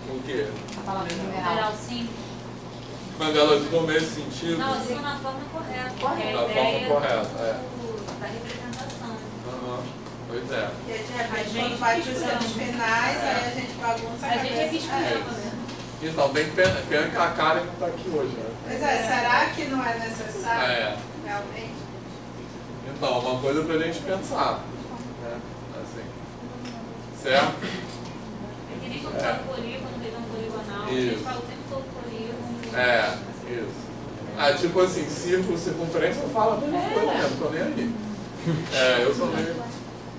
O quê? a palavra numeral. Numeral 5. Quando elas dão nesse sentido. Não, assim na forma correta. Correta. A Da ideia forma correta, da representação. Pois é. E aí, de repente, quando vai para os anos finais, aí a gente bagunça a A gente é cabeça. biscoitando, né? Então, tem pena que a Karen não está aqui hoje, né? Pois é, será que não é necessário? Realmente? Então, uma coisa pra gente pensar. Né? Assim. Certo? Eu queria que eu falo polígono, região poligonal. A Isso. gente fala o tempo todo polígono. Isso. Tipo assim, círculo, circunferência, eu falo a mesma coisa mesmo, tô nem aí. Eu sou meio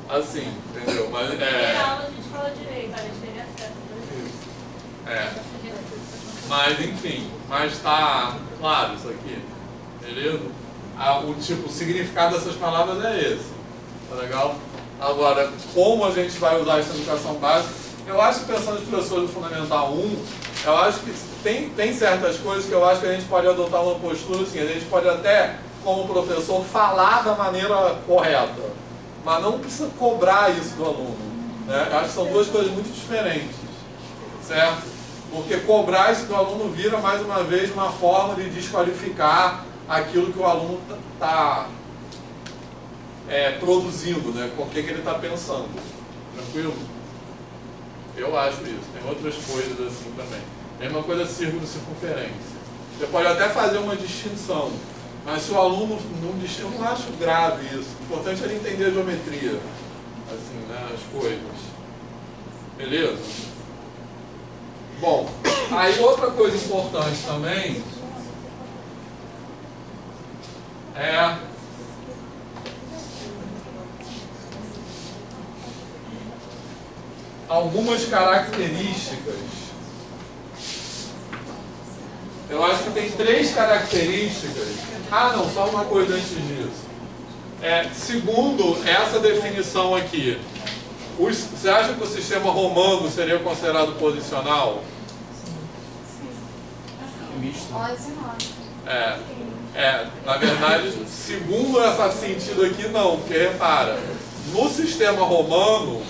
assim, entendeu? Mas Na aula a gente fala direito, a gente teria certo. Mas enfim, mas tá claro isso aqui, beleza? O significado dessas palavras é esse, tá legal? Agora, como a gente vai usar essa educação básica, eu acho que pensando nos professores do Fundamental 1, eu acho que tem certas coisas que eu acho que a gente pode adotar uma postura assim, a gente pode até, como professor, falar da maneira correta, mas não precisa cobrar isso do aluno, né? Eu acho que são duas coisas muito diferentes, certo? Porque cobrar isso do aluno vira, mais uma vez, uma forma de desqualificar aquilo que o aluno está produzindo, né? Com o que ele está pensando. Tranquilo? Eu acho isso. Tem outras coisas assim também. Mesma coisa círculo e circunferência. Você pode até fazer uma distinção, mas se o aluno não distingue, eu não acho grave isso. O importante é ele entender a geometria, assim, né? As coisas. Beleza? Bom, aí outra coisa importante também é algumas características. Eu acho que tem 3 características. Não, só uma coisa antes disso. Segundo essa definição aqui, você acha que o sistema romano seria considerado posicional? Na verdade, segundo esse sentido aqui, não, porque repara, no sistema romano,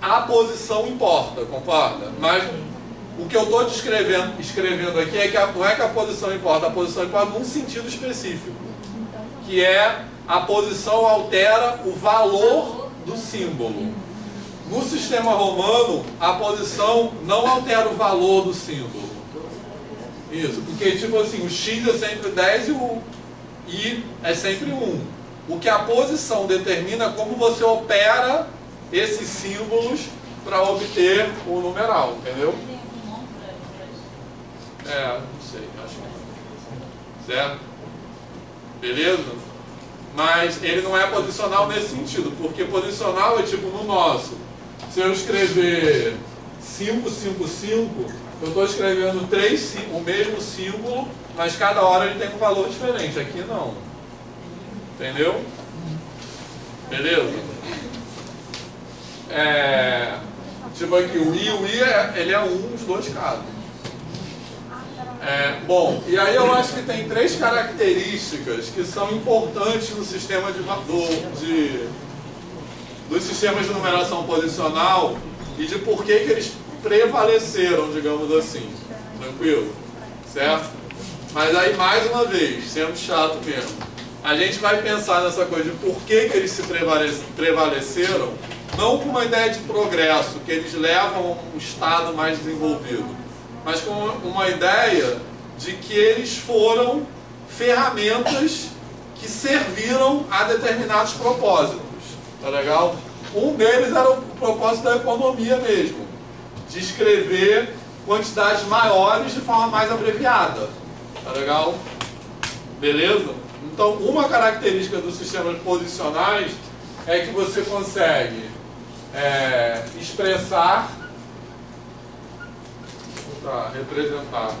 a posição importa, concorda? Mas o que eu estou escrevendo aqui é que não é que a posição importa num sentido específico, que é a posição altera o valor do símbolo. No sistema romano, a posição não altera o valor do símbolo. Isso, porque tipo assim, o X é sempre 10 e o I é sempre 1. O que a posição determina é como você opera esses símbolos para obter o numeral, entendeu? Não sei, acho que não. Certo? Beleza? Mas ele não é posicional nesse sentido, porque posicional é tipo no nosso. Se eu escrever 555, eu estou escrevendo o mesmo símbolo, mas cada hora ele tem um valor diferente. Aqui não. Entendeu? Beleza? Tipo aqui, o I ele é 1 nos dois casos. Bom, e aí eu acho que tem 3 características que são importantes no sistema dos sistemas de numeração posicional e de por que eles prevaleceram, digamos assim. Tranquilo? Certo? Mas aí, mais uma vez, sendo chato mesmo, a gente vai pensar nessa coisa de por que eles se prevaleceram, não com uma ideia de progresso, que eles levam a um estado mais desenvolvido, mas com uma ideia de que eles foram ferramentas que serviram a determinados propósitos. Tá legal? Um deles era o propósito da economia mesmo, de escrever quantidades maiores de forma mais abreviada. Tá legal? Beleza? Então, uma característica dos sistemas posicionais é que você consegue expressar, representar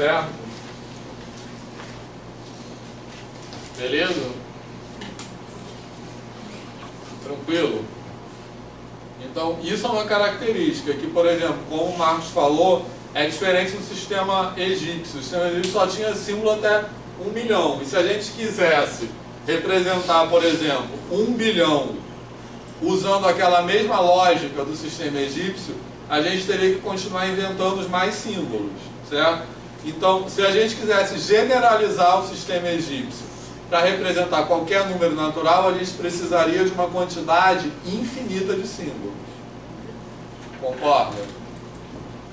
certo? Beleza? Tranquilo? Então, isso é uma característica que, por exemplo, como o Marcos falou, é diferente do sistema egípcio. O sistema egípcio só tinha símbolo até 1 milhão. E se a gente quisesse representar, por exemplo, 1 bilhão usando aquela mesma lógica do sistema egípcio, a gente teria que continuar inventando os mais símbolos, certo? Então, se a gente quisesse generalizar o sistema egípcio para representar qualquer número natural, a gente precisaria de uma quantidade infinita de símbolos. Concorda?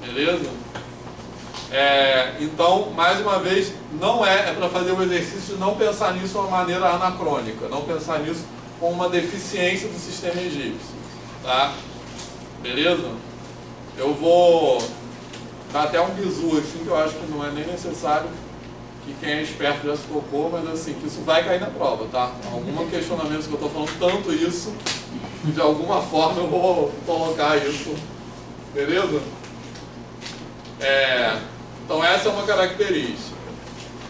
Beleza? Então, mais uma vez, não é para fazer o exercício de não pensar nisso de uma maneira anacrônica, não pensar nisso como uma deficiência do sistema egípcio. Tá? Beleza? Eu vou dar até um bizu assim, que eu acho que não é nem necessário, que quem é esperto já se tocou, mas assim, que isso vai cair na prova, tá? Algum questionamento que eu estou falando tanto isso, de alguma forma eu vou colocar isso. Beleza? Então essa é uma característica.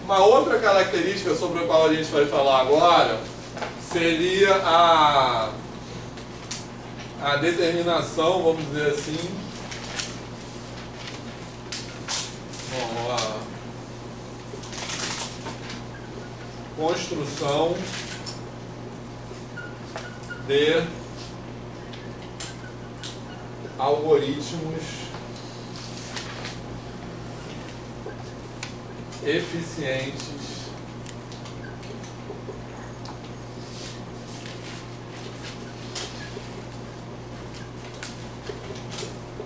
Uma outra característica sobre a qual a gente vai falar agora seria a determinação, vamos dizer assim, a construção de algoritmos eficientes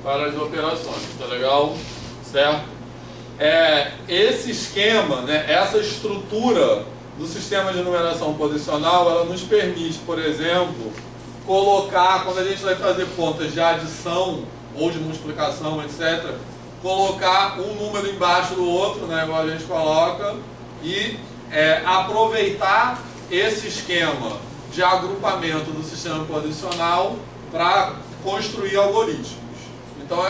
para as operações, tá legal? Certo? Esse esquema, né, essa estrutura do sistema de numeração posicional, ela nos permite, por exemplo, colocar, quando a gente vai fazer contas de adição ou de multiplicação, etc., colocar um número embaixo do outro, né, igual a gente coloca, e aproveitar esse esquema de agrupamento do sistema posicional para construir algoritmos. Então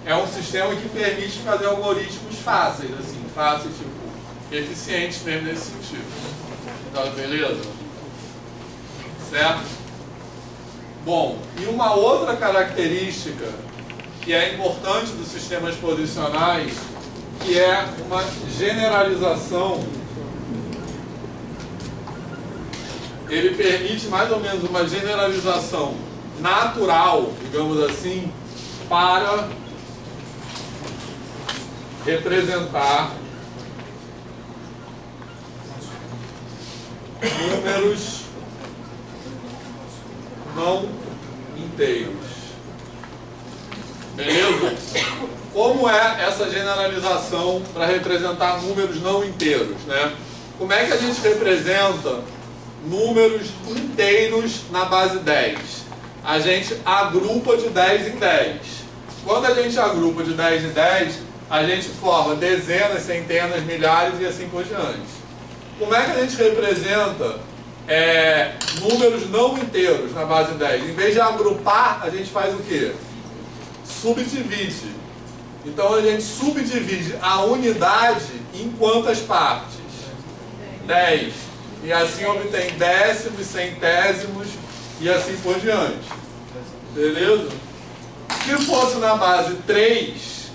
é um sistema que permite fazer algoritmos fáceis, assim, tipo, eficientes mesmo nesse sentido. Tá, beleza? Certo? Bom, e uma outra característica que é importante dos sistemas posicionais, que é uma generalização. Ele permite mais ou menos uma generalização natural, digamos assim, para representar números não inteiros. Beleza? Como é essa generalização para representar números não inteiros, né? Como é que a gente representa números inteiros na base 10? A gente agrupa de 10 em 10. Quando a gente agrupa de 10 em 10, a gente forma dezenas, centenas, milhares e assim por diante. Como é que a gente representa números não inteiros na base 10? Em vez de agrupar, a gente faz o quê? Subdivide. Então a gente subdivide a unidade em quantas partes? 10. E assim obtém décimos, centésimos e assim por diante. Beleza? Se fosse na base 3,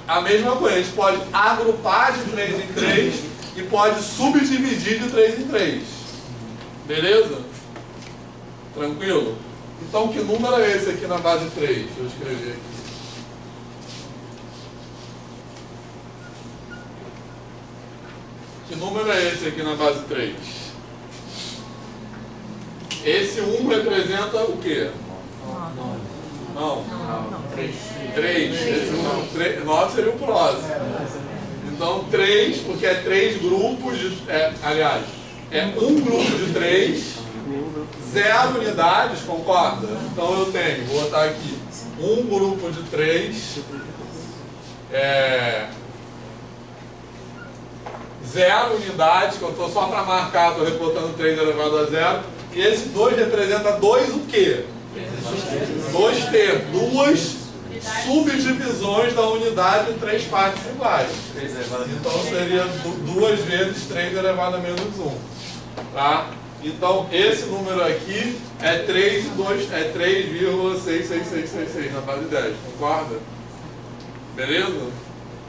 a mesma coisa. A gente pode agrupar de 3 em 3 e pode subdividir de 3 em 3. Beleza? Tranquilo? Então, que número é esse aqui na base 3? Deixa eu escrever aqui. Que número é esse aqui na base 3? Esse 1 representa o quê? Não. 3. Esse 9 seria o próximo. Então, 3, porque é 3 grupos de... aliás, é um grupo de 3, 0 unidades, concorda? Então eu tenho, vou botar aqui, um grupo de 3, 0 unidades, que eu estou só para marcar, estou reportando 3 elevado a 0, e esse 2 representa 2 o quê? 2 terços, 2 subdivisões da unidade em 3 partes iguais. Então seria 2 vezes 3 elevado a menos 1. Tá? Então esse número aqui é 3,66666 na base 10, concorda? Beleza?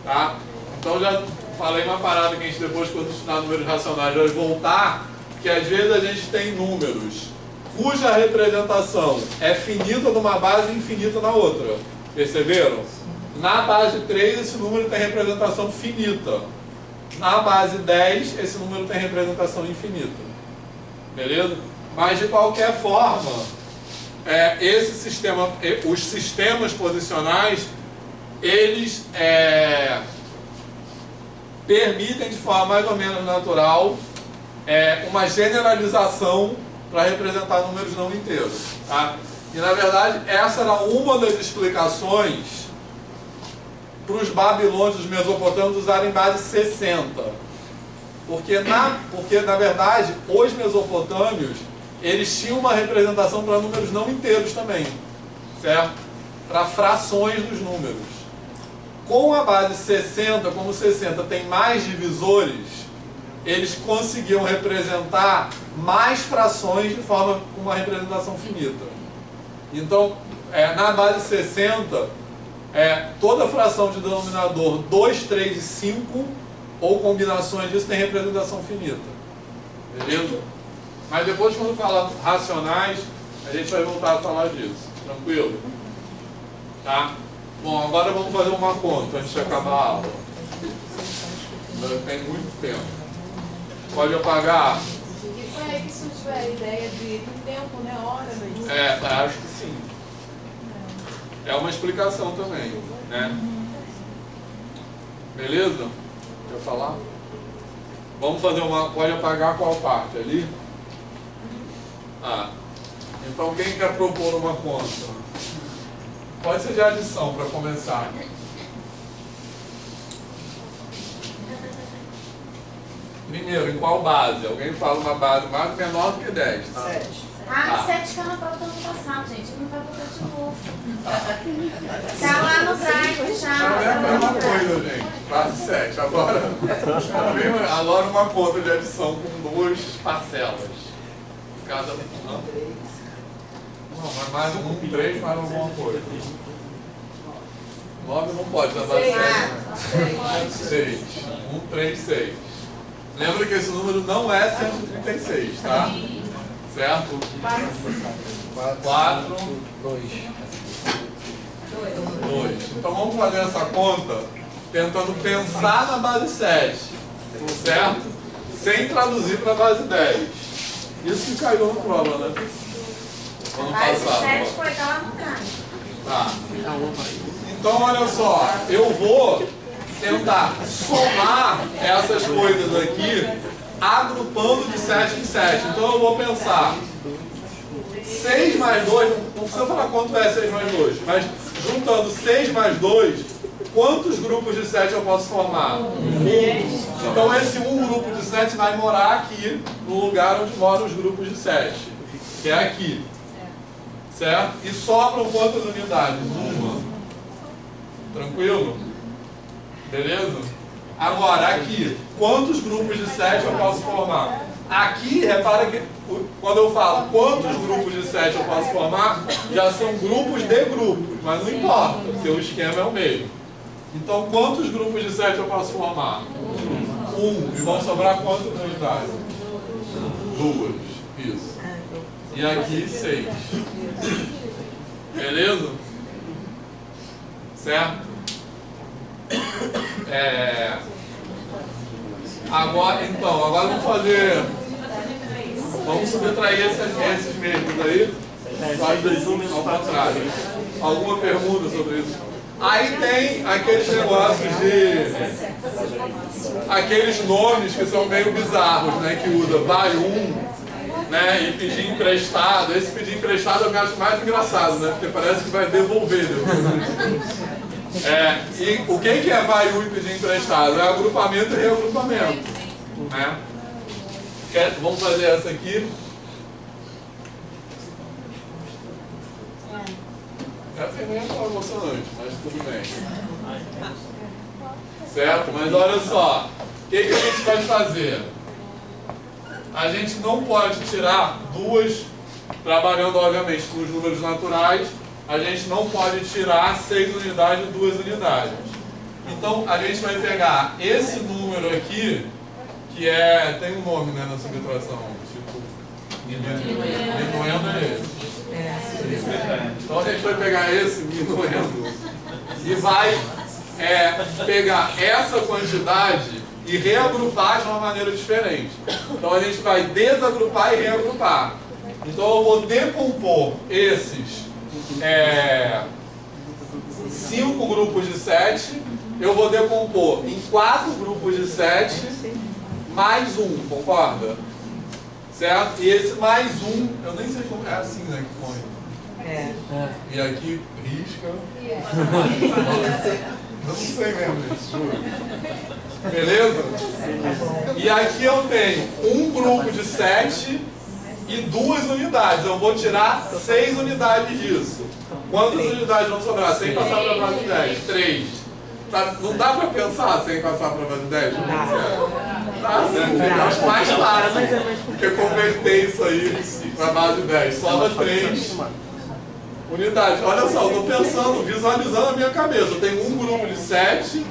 Tá? Então já falei uma parada que a gente depois, quando estudar números racionais, vai voltar, que às vezes a gente tem números cuja representação é finita numa base e infinita na outra. Perceberam? Na base 3 esse número tem representação finita. Na base 10 esse número tem representação infinita. Beleza? Mas de qualquer forma, os sistemas posicionais, eles permitem de forma mais ou menos natural uma generalização para representar números não inteiros. Tá? E na verdade essa era uma das explicações para os babilônios, os mesopotâmios usarem base 60. Porque na verdade os mesopotâmios, eles tinham uma representação para números não inteiros também, certo? Para frações dos números. Com a base 60, como 60 tem mais divisores, eles conseguiam representar mais frações de forma com uma representação finita. Então, na base 60, toda fração de denominador 2, 3 e 5, ou combinações disso, tem representação finita. Beleza? Mas depois, quando falar racionais, a gente vai voltar a falar disso. Tranquilo? Tá? Bom, agora vamos fazer uma conta antes de acabar a aula. Tem muito tempo. Pode apagar. E foi aí que surgiu a ideia de tempo, né? Hora, acho que sim. É uma explicação também, né? Beleza? Quer falar? Vamos fazer uma... Pode apagar qual parte? Ali? Ah. Então quem quer propor uma conta? Pode ser de adição para começar. Primeiro, em qual base? Alguém fala uma base mais menor do que 10, tá? 7. Ah. 7 tá na prova do ano passado, gente. Não vai botar de novo. Tá lá no drive já. É a mesma coisa, gente. Base 7. Agora uma conta de adição com 2 parcelas. Cada não, mas mais um 3, mais alguma coisa. 9 não pode, na base 7. 6. 1, 3, 6. Lembra que esse número não é 136, tá? Certo? 4, 2. Então vamos fazer essa conta tentando pensar na base 7, certo? Sem traduzir para a base 10. Isso que caiu na prova, né? Ano passado. 7 foi lá no drive. Tá. Então olha só, eu vou tentar somar essas coisas aqui, agrupando de 7 em 7. Então eu vou pensar 6 mais 2, não precisa falar quanto é 6 mais 2, mas juntando 6 mais 2, quantos grupos de 7 eu posso formar? 1. Então esse grupo de 7 vai morar aqui, no lugar onde moram os grupos de 7, que é aqui. Certo? E sobram quantas unidades? 1. Tranquilo? Beleza? Agora, aqui, quantos grupos de 7 eu posso formar? Aqui, repara que quando eu falo quantos grupos de 7 eu posso formar, já são grupos de grupos, mas não importa, porque o esquema é o mesmo. Então, quantos grupos de 7 eu posso formar? 1. E vão sobrar quantas unidades? 2. Isso. E aqui 6. Beleza? Certo? Agora vamos fazer. Vamos subtrair esses mesmos aí. Só dos números ao contrário. Alguma pergunta sobre isso? Aí tem aqueles negócios de. Aqueles nomes que são meio bizarros, né? Que usa vai né? E pedir emprestado. Esse pedir emprestado eu acho mais engraçado, né? Porque parece que vai devolver depois. E o que é vai e pedir emprestado? É agrupamento e reagrupamento, né? Vamos fazer essa aqui. Essa nem é tão emocionante, mas tudo bem. Certo? Mas olha só, o que a gente vai fazer? A gente não pode tirar duas, trabalhando obviamente com os números naturais, a gente não pode tirar 6 unidades de 2 unidades. Então a gente vai pegar esse número aqui, que tem um nome, né, na subtração, tipo minuendo é esse. Então a gente vai pegar esse minuendo e vai pegar essa quantidade e reagrupar de uma maneira diferente. Então a gente vai desagrupar e reagrupar. Então eu vou decompor esses 5 grupos de 7, eu vou decompor em 4 grupos de 7 mais 1, concorda? Certo? E esse mais 1, eu nem sei como é assim, né, que põe. E aqui risca. Eu não sei mesmo isso, juro. Beleza? E aqui eu tenho um grupo de 7 e 2 unidades. Eu vou tirar 6 unidades disso. Quantas unidades vão sobrar? Sem passar para a base 10? 3. Tá, não dá para pensar sem passar para a base 10? Tá, né? Eu acho mais fácil. Porque converter isso aí para a base 10. Sobra 3 unidades. Olha só, eu estou pensando, visualizando a minha cabeça. Eu tenho um grupo de 7,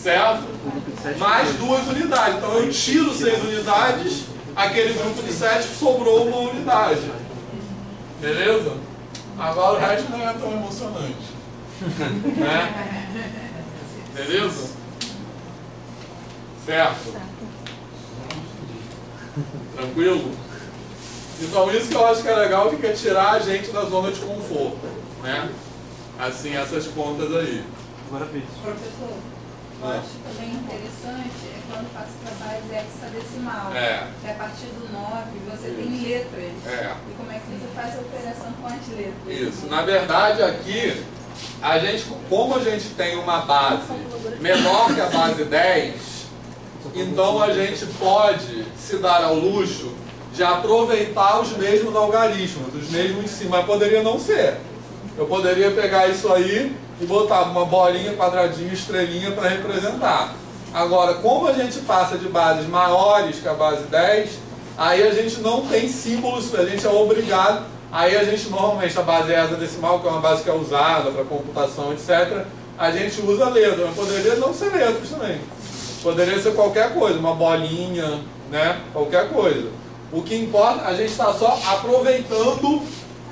certo? Mais 2 unidades. Então eu tiro 6 unidades, aquele grupo de 7 sobrou uma unidade. Beleza? Agora o resto não é tão emocionante. Né? Beleza? Certo? Tranquilo? Então isso que eu acho que é legal, que quer tirar a gente da zona de conforto, né? assim, essas contas aí. Agora vejo. Professor, eu acho também interessante é quando passa para base hexadecimal. Que a partir do 9 você tem letras. E como é que você faz a operação com as letras? Isso. Na verdade, aqui, como a gente tem uma base menor que a base 10, então a gente pode se dar ao luxo de aproveitar os mesmos algarismos, os mesmos em cima, mas poderia não ser. Eu poderia pegar isso aí e botar uma bolinha, quadradinho, estrelinha para representar. Agora, como a gente passa de bases maiores que a base 10, aí a gente não tem símbolos, a gente é obrigado. Aí a gente normalmente, a base hexadecimal, que é uma base que é usada para computação, etc., a gente usa letra, mas poderia não ser letras também. Poderia ser qualquer coisa, uma bolinha, né? Qualquer coisa. O que importa, a gente está só aproveitando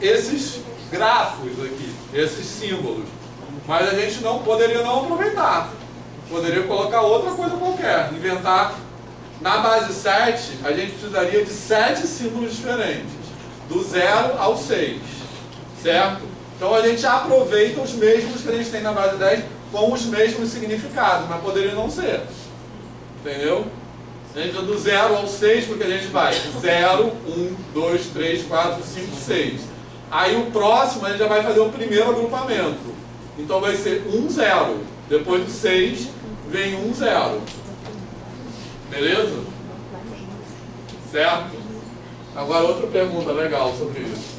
esses grafos aqui, esses símbolos. Mas a gente não poderia não aproveitar. Poderia colocar outra coisa qualquer, inventar. Na base 7, a gente precisaria de 7 símbolos diferentes, do 0 ao 6, certo? Então a gente aproveita os mesmos que a gente tem na base 10 com os mesmos significados, mas poderia não ser. Entendeu? A gente do 0 ao 6, porque a gente vai 0, 1, 2, 3, 4, 5, 6. Aí o próximo a gente já vai fazer o primeiro agrupamento. Então vai ser 1, 0. Depois do 6 vem 1, 0. Beleza? Certo? Agora outra pergunta legal sobre isso.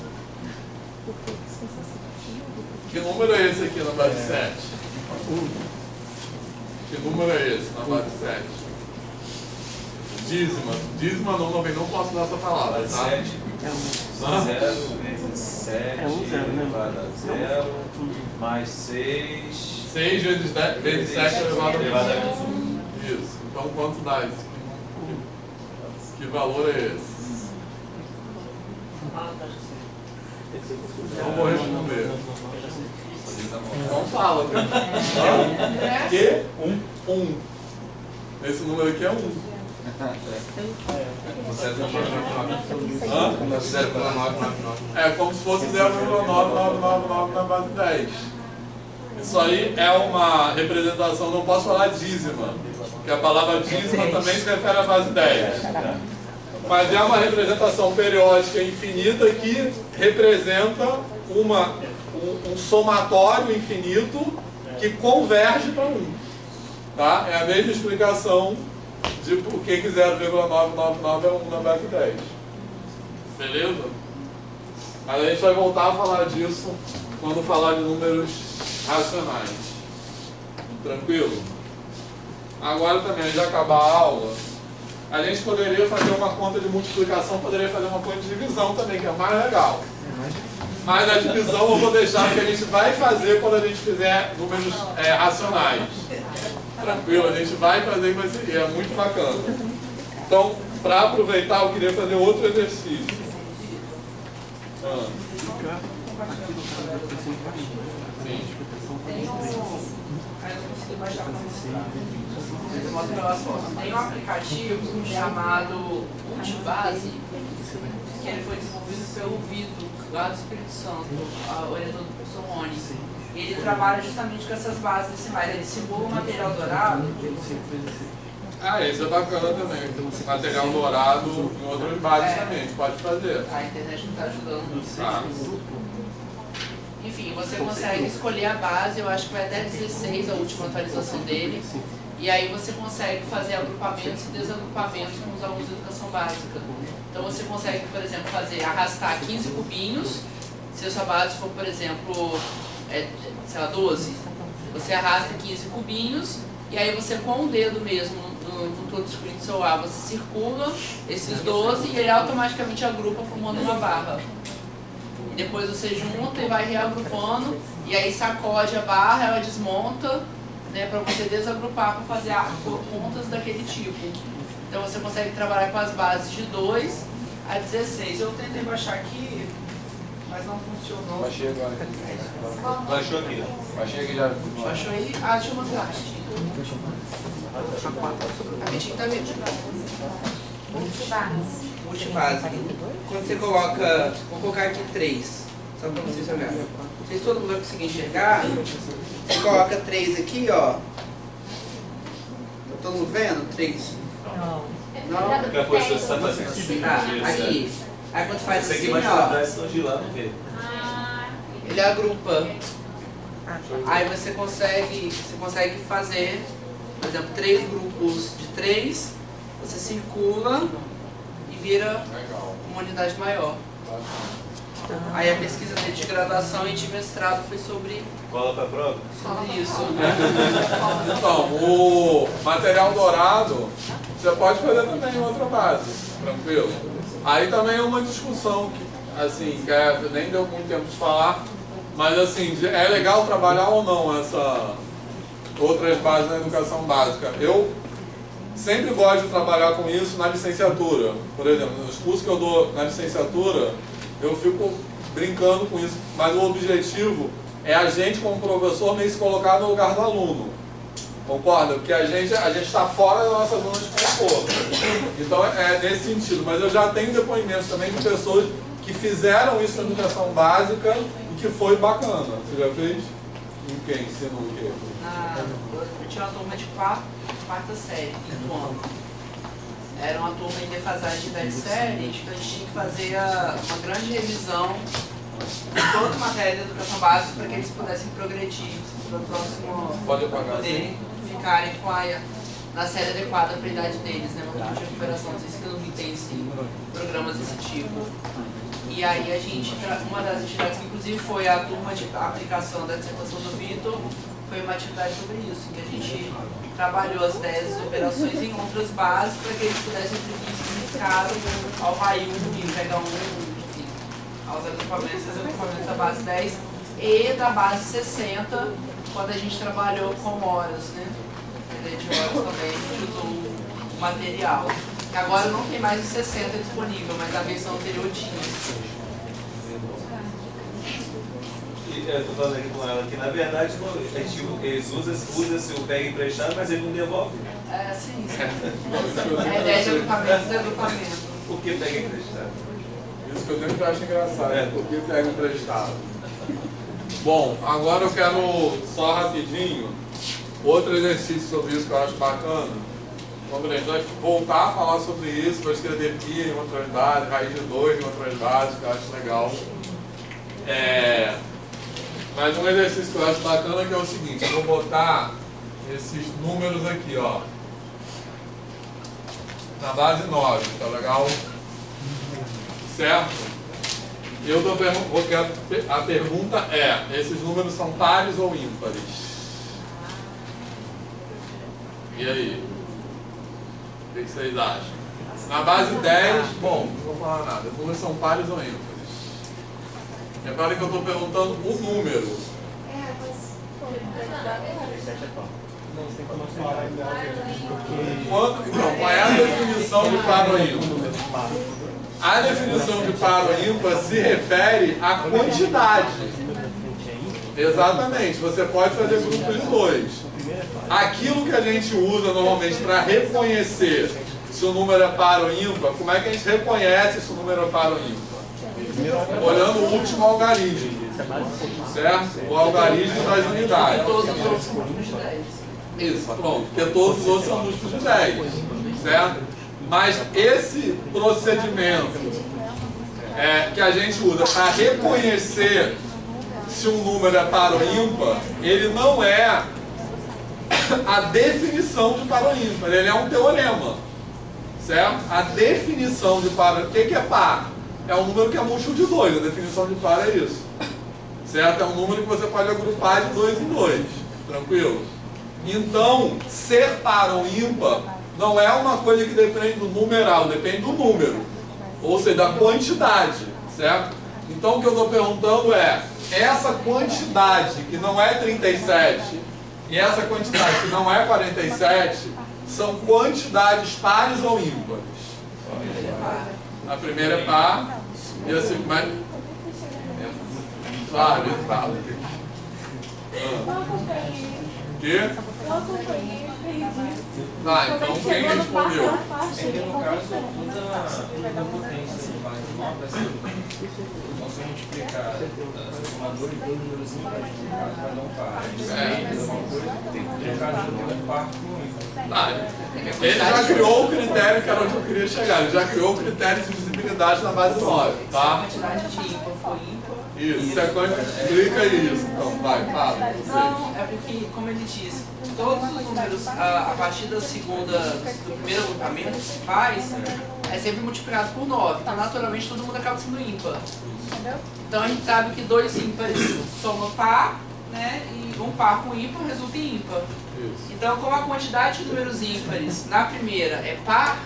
Que número é esse aqui na base 7? Que número é esse na base 7? Dízima. Dízima não posso dar essa palavra, tá? 7 vezes 7 elevado a 0 mais 6. 6 vezes 7 elevado a 1. Isso. Então quanto dá isso? Que valor é esse? Não vou responder. Então fala. Que? 1. Esse número aqui é 1. É como se fosse 0,9999 na base 10. Isso aí é uma representação, não posso falar dízima, porque a palavra dízima também se refere à base 10. Mas é uma representação periódica infinita que representa um somatório infinito que converge para 1. Tá? É a mesma explicação de por que 0,999 é 1 na base 10. Beleza? Mas a gente vai voltar a falar disso quando falar de números racionais. Tranquilo? Agora também, de acabar a aula, a gente poderia fazer uma conta de multiplicação, poderia fazer uma conta de divisão também, que é mais legal. Mas a divisão eu vou deixar que a gente vai fazer quando a gente fizer números racionais. Tranquilo, a gente vai fazer e é muito bacana. Então, para aproveitar, eu queria fazer outro exercício. Sim. Tem um aplicativo chamado Multibase, que ele foi desenvolvido pelo Vitor, lá do Espírito Santo, orientado do professor Rony. E ele trabalha justamente com essas bases decimais. Ele simula o material dourado. Isso é bacana também. Material dourado em outras bases também, a gente pode fazer. A internet não está ajudando. Enfim, você consegue escolher a base, eu acho que vai até 16 a última atualização dele. E aí você consegue fazer agrupamentos e desagrupamentos com os alunos de educação básica. Então você consegue, por exemplo, arrastar 15 cubinhos, se a sua base for, por exemplo, sei lá, 12. Você arrasta 15 cubinhos e aí você com o dedo mesmo no todo screen do celular, você circula esses 12 e ele automaticamente agrupa formando uma barra. E depois você junta e vai reagrupando e aí sacode a barra, ela desmonta, né, para você desagrupar para fazer contas daquele tipo. Então você consegue trabalhar com as bases de 2 a 16. Eu tentei baixar aqui, mas não funcionou. Baixei agora. Baixou aqui. Baixei aqui já. Baixou aí? Deixa eu mostrar rapidinho. Rapidinho, tá vendo? Multibase. Multibase. Quando você coloca, vou colocar aqui 3, só para vocês olharem. Não sei se todo mundo vai conseguir enxergar. Você coloca 3 aqui, ó. Tá todo mundo vendo? 3. Não? Porque a posição você está fazendo. Tá, aqui. Aí quando faz assim, vai ó. trás, senão de lá não vê. Ele agrupa. Aí você consegue fazer, por exemplo, 3 grupos de 3. Você circula e vira uma unidade maior. Aí a pesquisa dele de graduação e de mestrado foi sobre... Cola para a prova? Sobre isso. Então, o material dourado, você pode fazer também em outra base, tranquilo? Aí também é uma discussão que, assim, que nem deu muito tempo de falar, mas assim, é legal trabalhar ou não essas outras bases na educação básica. Eu sempre gosto de trabalhar com isso na licenciatura. Por exemplo, nos cursos que eu dou na licenciatura, eu fico brincando com isso, mas o objetivo é a gente, como professor, meio se colocar no lugar do aluno. Concorda? Porque a gente está fora da nossa zona de conforto. Então é nesse sentido. Mas eu já tenho depoimentos também de pessoas que fizeram isso na educação básica e que foi bacana. Você já fez? Em quem? Ensinou o quê? Eu tinha uma turma de quarta série, quinto ano. Era uma turma em defasagem de 10 séries, então a gente tinha que fazer uma grande revisão de toda a matéria da educação básica para que eles pudessem progredir para o próximo, poderem ficarem na série adequada para a idade deles, né? Uma turma de recuperação, não sei se não tem programas desse tipo. E aí a gente, uma das atividades que inclusive foi a turma de aplicação da dissertação do Vitor, foi uma atividade sobre isso, que a gente trabalhou as 10 operações em outras bases para que eles pudessem atribuir significado ao RAI 1 e pegar enfim, aos agrupamentos da base 10 e da base 60, quando a gente trabalhou com horas, né? De horas também, a gente usou o material. Que agora não tem mais o 60 disponível, mas a versão anterior tinha. Eu estou falando aqui com ela que, na verdade, eles usam-se o pega emprestado, mas ele não devolve. É, sim. A ideia de agrupamento é agrupamento. Por que pega emprestado? Isso que eu sempre acho engraçado, por que pega emprestado? Bom, agora eu quero, só rapidinho, outro exercício sobre isso que eu acho bacana. Quando a gente vai voltar a falar sobre isso, vai escrever pi em outras bases, raiz de 2 em outras bases, que eu acho legal. Mas um exercício que eu acho bacana que é o seguinte, eu vou botar esses números aqui, ó, na base 9, tá legal? Certo? A pergunta é, esses números são pares ou ímpares? E aí? O que vocês acham? Na base 10, bom, não vou falar nada, os números são pares ou ímpares? Reparem que eu estou perguntando o número. Então, qual é a definição de par ou ímpar? A definição de par ou ímpar se refere à quantidade. Exatamente, você pode fazer grupos de 2. Aquilo que a gente usa normalmente para reconhecer se o número é par ou ímpar, como é que a gente reconhece se o número é par ou ímpar? Olhando o último algarismo, certo? O algarismo das unidades. Isso, pronto, porque todos os outros são múltiplos de 10, certo? Mas esse procedimento que a gente usa para reconhecer se um número é par ou ímpar, ele não é a definição de par ou ímpar, ele é um teorema, certo? A definição de par, o que é par? É um número que é múltiplo de 2, a definição de par é isso, certo? É um número que você pode agrupar de 2 em 2, tranquilo? Então, ser par ou ímpar não é uma coisa que depende do numeral, depende do número, ou seja, da quantidade, certo? Então o que eu estou perguntando é, essa quantidade que não é 37 e essa quantidade que não é 47 são quantidades pares ou ímpares? A primeira é par e a segunda é... Claro, fala. O quê? Então quem respondeu? É que no caso usa a potência de base 9 vai ser. Então se a gente explicar somador de dois números ímpares, vai dar um par. Tem que trocar de um par com um ímpar. Ele já criou o critério que era onde eu queria chegar. Ele já criou o critério de divisibilidade na base 9, tá? Se a quantidade de ímpar for ímpar. Isso, explica isso. Então, vai, fala. Não, é porque, como ele disse, todos os números a partir da segunda, do primeiro agrupamento que se faz, é sempre multiplicado por 9. Então, naturalmente, todo mundo acaba sendo ímpar. Então, a gente sabe que dois ímpares somam par, né? E um par com ímpar resulta em ímpar. Então, como a quantidade de números ímpares na primeira é par,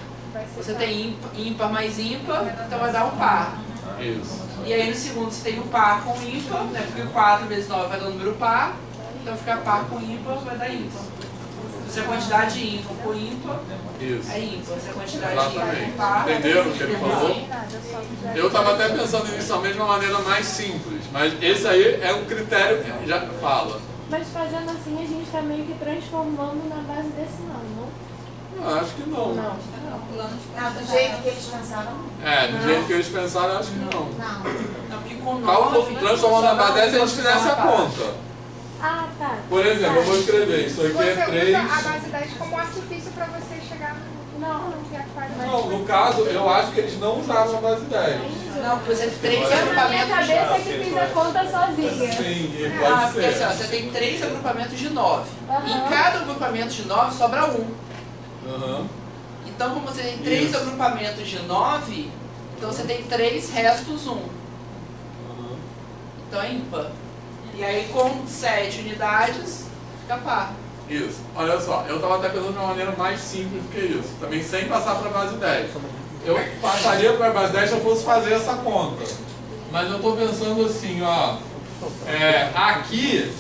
você tem ímpar mais ímpar, então vai dar um par. Isso. E aí no segundo você tem um par com ímpar, né? Porque 4 vezes 9 vai dar um número par, então fica par com ímpar vai dar ímpar. Se a quantidade de ímpar com ímpar, isso. É ímpar. Se a quantidade de ímpar com par... Entenderam o que ele falou? Eu estava até pensando inicialmente de uma maneira mais simples, mas esse aí é um critério que já fala. Mas fazendo assim a gente está meio que transformando na base decimal, não? Acho que não. Não. Não, do jeito que eles pensaram. Do jeito que eles pensaram, acho que não. Não, porque com 9... Transformando na base 10 se a gente fizesse a conta. Ah, tá. Por exemplo, eu vou escrever, isso aqui é 3... Você usa a base 10 como artifício para você chegar no... Não, no caso, eu acho que eles não usaram a base 10. Não, porque você tem 3 Eu na minha agrupamentos... cabeça que fiz a conta sozinha. Sim, porque assim, ó, você tem 3 agrupamentos de 9. Em cada agrupamento de 9 sobra 1. Então, como você tem 3 agrupamentos de 9, então você tem 3 restos 1. Então é ímpar. E aí com 7 unidades, fica par. Isso. Olha só, eu estava até pensando de uma maneira mais simples do que isso. Também sem passar para a base 10. Eu passaria para a base 10 se eu fosse fazer essa conta. Mas eu estou pensando assim, ó. Aqui,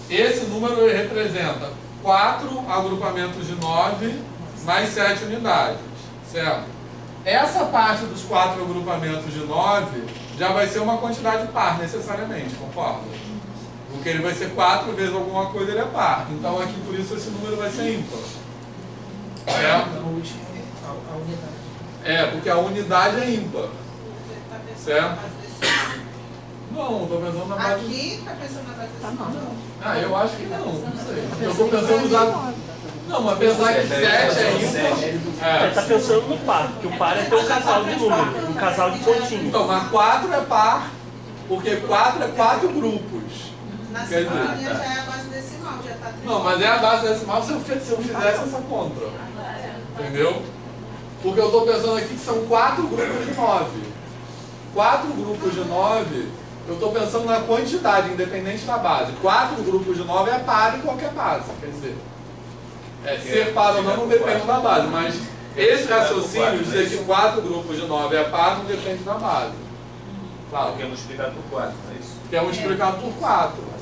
esse número representa 4 agrupamentos de 9 mais 7 unidades. Certo? Essa parte dos 4 agrupamentos de 9 já vai ser uma quantidade par, necessariamente, concorda? Porque ele vai ser 4 vezes alguma coisa, ele é par. Então aqui, por isso, esse número vai ser ímpar. Certo? Porque a unidade é ímpar. Certo? Não, estou pensando na base... Aqui, está pensando na base não. Eu acho que não sei. Eu estou pensando em usar... Não, mas pensar que 7 é ímpar... Ele está pensando no par, porque o par é ter um casal de número, um casal de pontinhos. Então, mas 4 é par, porque 4 é 4 grupos. Na segunda linha já é a base decimal, já está... Não, mas é a base decimal se eu fizesse essa conta. Entendeu? Porque eu estou pensando aqui que são 4 grupos de 9. 4 grupos de 9, eu estou pensando na quantidade, independente da base. 4 grupos de 9 é par em qualquer base, quer dizer. Ser par ou não depende da base, mas esse raciocínio, dizer que 4 grupos de 9 é par, não depende da base. Fala. Que é multiplicado por 4, não é isso? Que é multiplicado por 4.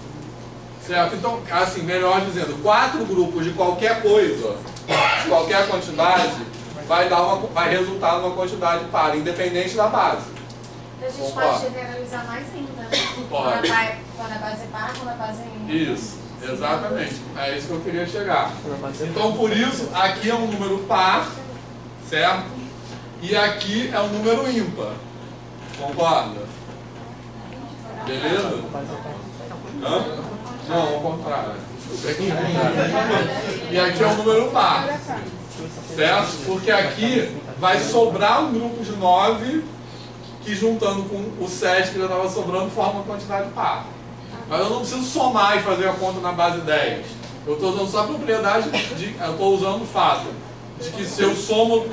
Certo? Então, assim, melhor dizendo, 4 grupos de qualquer coisa, de qualquer quantidade, vai resultar numa quantidade par, independente da base. A gente pode generalizar mais ainda. Pode. Quando a base é par, quando a base é ímpar. Isso, exatamente. É isso que eu queria chegar. Então, por isso, aqui é um número par, certo? E aqui é um número ímpar. Concorda? Beleza? Hã? Não, ao contrário. E aqui é um número par. Certo? Porque aqui vai sobrar um grupo de 9 que, juntando com o 7 que já estava sobrando, forma uma quantidade par. Mas eu não preciso somar e fazer a conta na base 10. Eu estou usando só a propriedade eu estou usando o fato de que se eu somo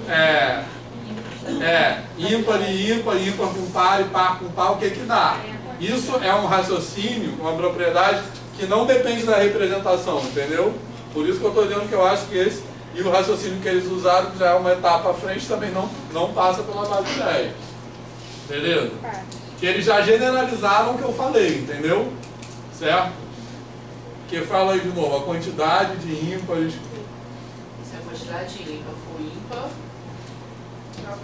ímpar e ímpar, ímpar com par e par com par, o que que dá? Isso é um raciocínio, uma propriedade que não depende da representação, entendeu? Por isso que eu estou dizendo que eu acho que esse, e o raciocínio que eles usaram, que já é uma etapa à frente, também não passa pela base 10. Beleza? Que eles já generalizaram o que eu falei, entendeu? Certo? Que fala aí de novo, a quantidade de ímpares. Se a quantidade de ímpar for ímpar,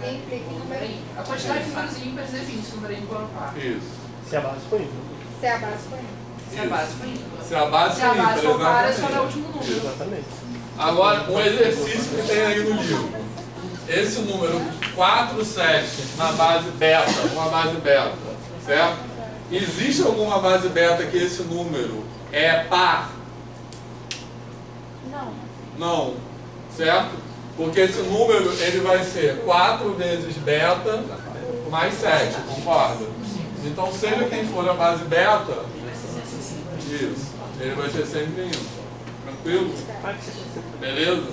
ímpar. A quantidade de números ímpares é 20, número ímpar ou par. Isso. Se a base for ímpar. Se a base for ímpar. Se a base for ímpar. Se a base for ímpar, for par, é só dar o último número. Exatamente. Agora, um exercício que tem aí no livro. Esse número 4, 7 na base beta, uma base beta, certo? Existe alguma base beta que esse número é par? Não. Não, certo? Porque esse número ele vai ser 4 vezes beta mais 7, concorda? Então, seja quem for a base beta, isso, ele vai ser sempre ímpar. Tranquilo? Beleza?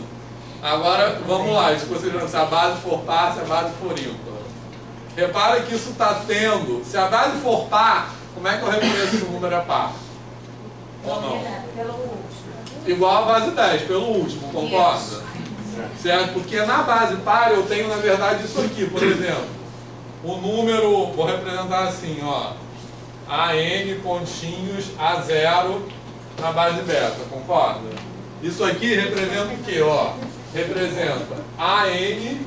Agora, vamos lá, isso que vocês viram, se a base for par, se a base for ímpar. Repara que isso está tendo, se a base for par, como é que eu reconheço que o número é par? Ou não? Igual a base 10, pelo último, concorda? Certo? Porque na base par eu tenho, na verdade, isso aqui, por exemplo. O número, vou representar assim, ó. AN pontinhos A0 na base beta, concorda? Isso aqui representa o quê, ó? Representa AN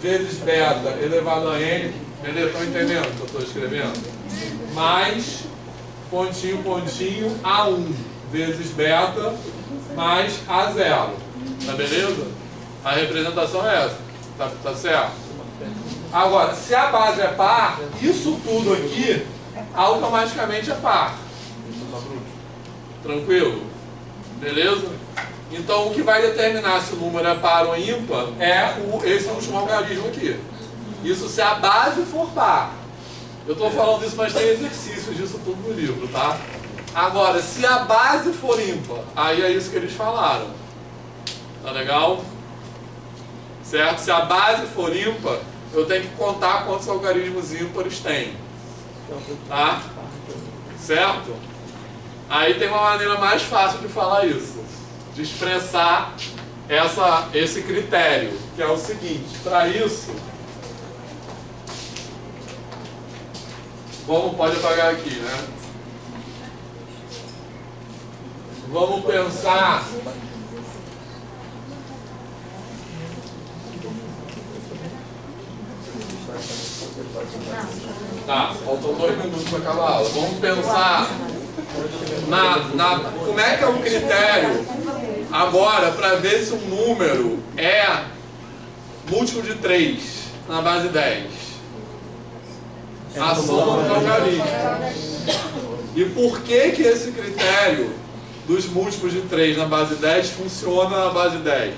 vezes beta elevado a N, beleza? Estão entendendo o que eu estou escrevendo? Mais pontinho, pontinho, A1 vezes beta mais A0. Tá beleza? A representação é essa. Tá certo? Agora, se a base é par, isso tudo aqui automaticamente é par. Tranquilo? Beleza? Então, o que vai determinar se o número é par ou ímpar é esse último algarismo aqui. Isso se a base for par. Eu estou falando isso, mas tem exercícios disso tudo no livro, tá? Agora, se a base for ímpar, aí é isso que eles falaram. Tá legal? Certo? Se a base for ímpar, eu tenho que contar quantos algarismos ímpares tem. Tá? Certo? Aí tem uma maneira mais fácil de falar isso, de expressar esse critério, que é o seguinte: para isso, pode apagar aqui, né? Vamos pensar tá, faltam 2 minutos para acabar a aula. Vamos pensar como é que é o critério agora para ver se um número é múltiplo de 3 na base 10. A soma dos algarismos. E por que esse critério dos múltiplos de 3 na base 10 funciona na base 10?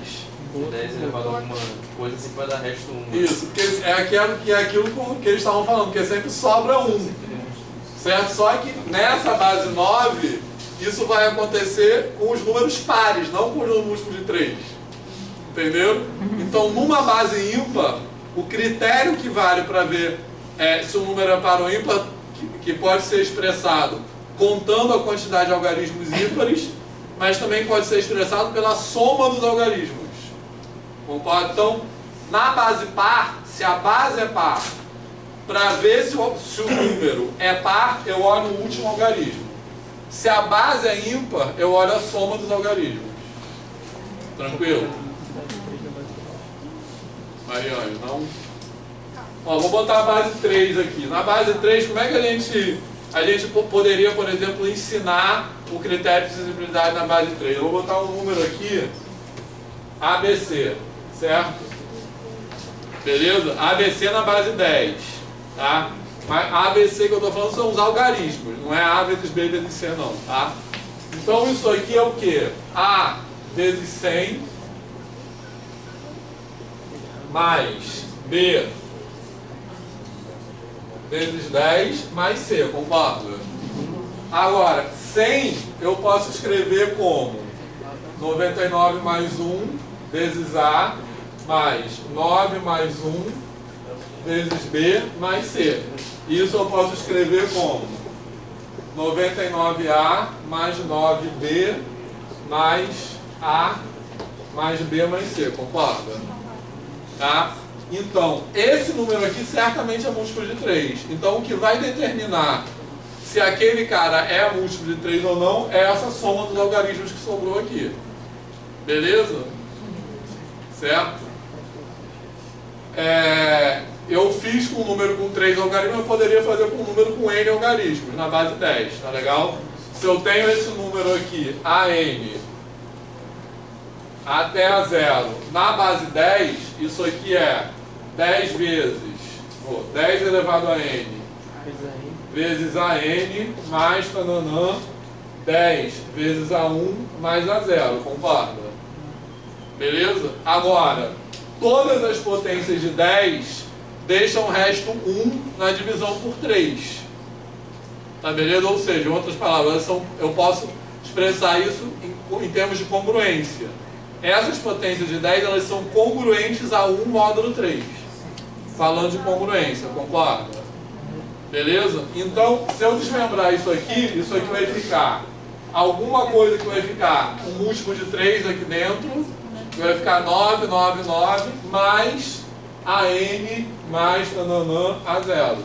10 elevado a alguma coisa assim vai dar resto 1. Isso, porque é aquilo que eles estavam falando, porque sempre sobra 1. Certo? Só que nessa base 9, isso vai acontecer com os números pares, não com os números múltiplos de 3. Entendeu? Então, numa base ímpar, o critério que vale para ver se o número é par ou ímpar, que pode ser expressado contando a quantidade de algarismos ímpares, mas também pode ser expressado pela soma dos algarismos. Concordo? Então, na base par, se a base é par, para ver se o número é par, eu olho o último algarismo. Se a base é ímpar, eu olho a soma dos algarismos. Tranquilo? Mariane, não? Ó, vou botar a base 3 aqui. Na base 3, como é que a gente poderia, por exemplo, ensinar o critério de sensibilidade na base 3? Eu vou botar um número aqui, ABC, certo? Beleza? ABC na base 10, tá? Mas ABC que eu estou falando são os algarismos, não é A vezes B vezes C não, tá? Então isso aqui é o que? A vezes 100 mais B vezes 10 mais C, concorda? Agora, 100 eu posso escrever como 99 mais 1 vezes A mais 9 mais 1 vezes B mais C. Isso eu posso escrever como 99A mais 9B mais A mais B mais C, concorda? Tá? Então, esse número aqui certamente é múltiplo de 3. Então, o que vai determinar se aquele cara é múltiplo de 3 ou não é essa soma dos algarismos que sobrou aqui. Beleza? Certo? Eu fiz com um número com 3 algarismos, eu poderia fazer com um número com N algarismos, na base 10, tá legal? Se eu tenho esse número aqui, AN, até a 0, na base 10, isso aqui é 10 vezes 10 elevado a N vezes AN mais tananã 10 vezes A1 mais A0, concorda? Beleza? Agora, todas as potências de 10 deixam o resto 1 na divisão por 3. Tá beleza? Ou seja, em outras palavras, eu posso expressar isso em termos de congruência. Essas potências de 10, elas são congruentes a 1 módulo 3. Falando de congruência, concorda? Beleza? Então, se eu desmembrar isso aqui vai ficar alguma coisa que vai ficar um múltiplo de 3 aqui dentro, que vai ficar 9, 9, 9, mais AN mais tananã A0.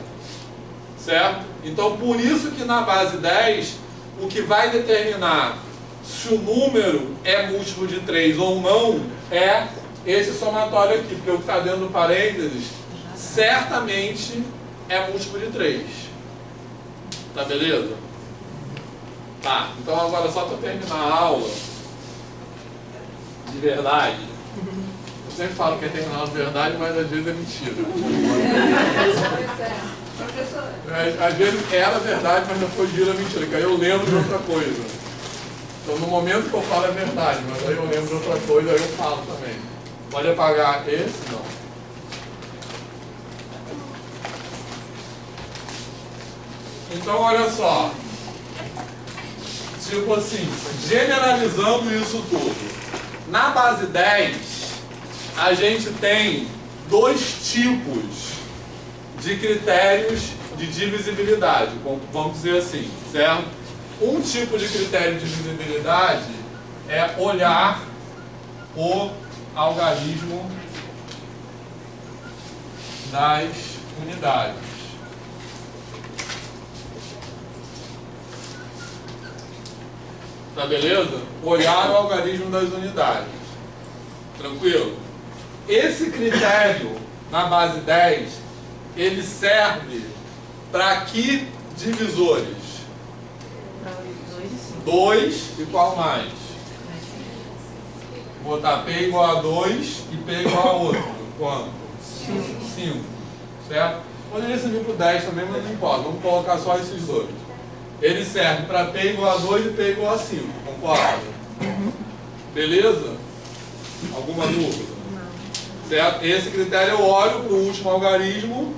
Certo? Então, por isso que na base 10, o que vai determinar se o número é múltiplo de 3 ou não é esse somatório aqui, porque o que está dentro do parênteses certamente é múltiplo de 3. Tá beleza? Tá, então agora só para terminar a aula, de verdade, eu sempre falo que é terminar a verdade, mas às vezes é mentira. Às vezes era verdade, mas depois vira mentira, que aí eu lembro de outra coisa. Então no momento que eu falo é verdade, mas aí eu lembro de outra coisa, aí eu falo também. Pode apagar esse? Não. Então olha só. Tipo assim, generalizando isso tudo. Na base 10, a gente tem dois tipos de critérios de divisibilidade, vamos dizer assim, certo? Um tipo de critério de divisibilidade é olhar o algarismo das unidades. Tá beleza? Olhar o algarismo das unidades. Tranquilo? Esse critério, na base 10, ele serve para que divisores? 2 e qual mais? Vou botar P igual a 2 e P igual a outro. Quanto? 5. Certo? Poderia servir para o 10 também, mas não importa. Vamos colocar só esses dois. Ele serve para P igual a 2 e P igual a 5. Concorda? Beleza? Alguma dúvida? Certo? Esse critério eu olho para o último algarismo.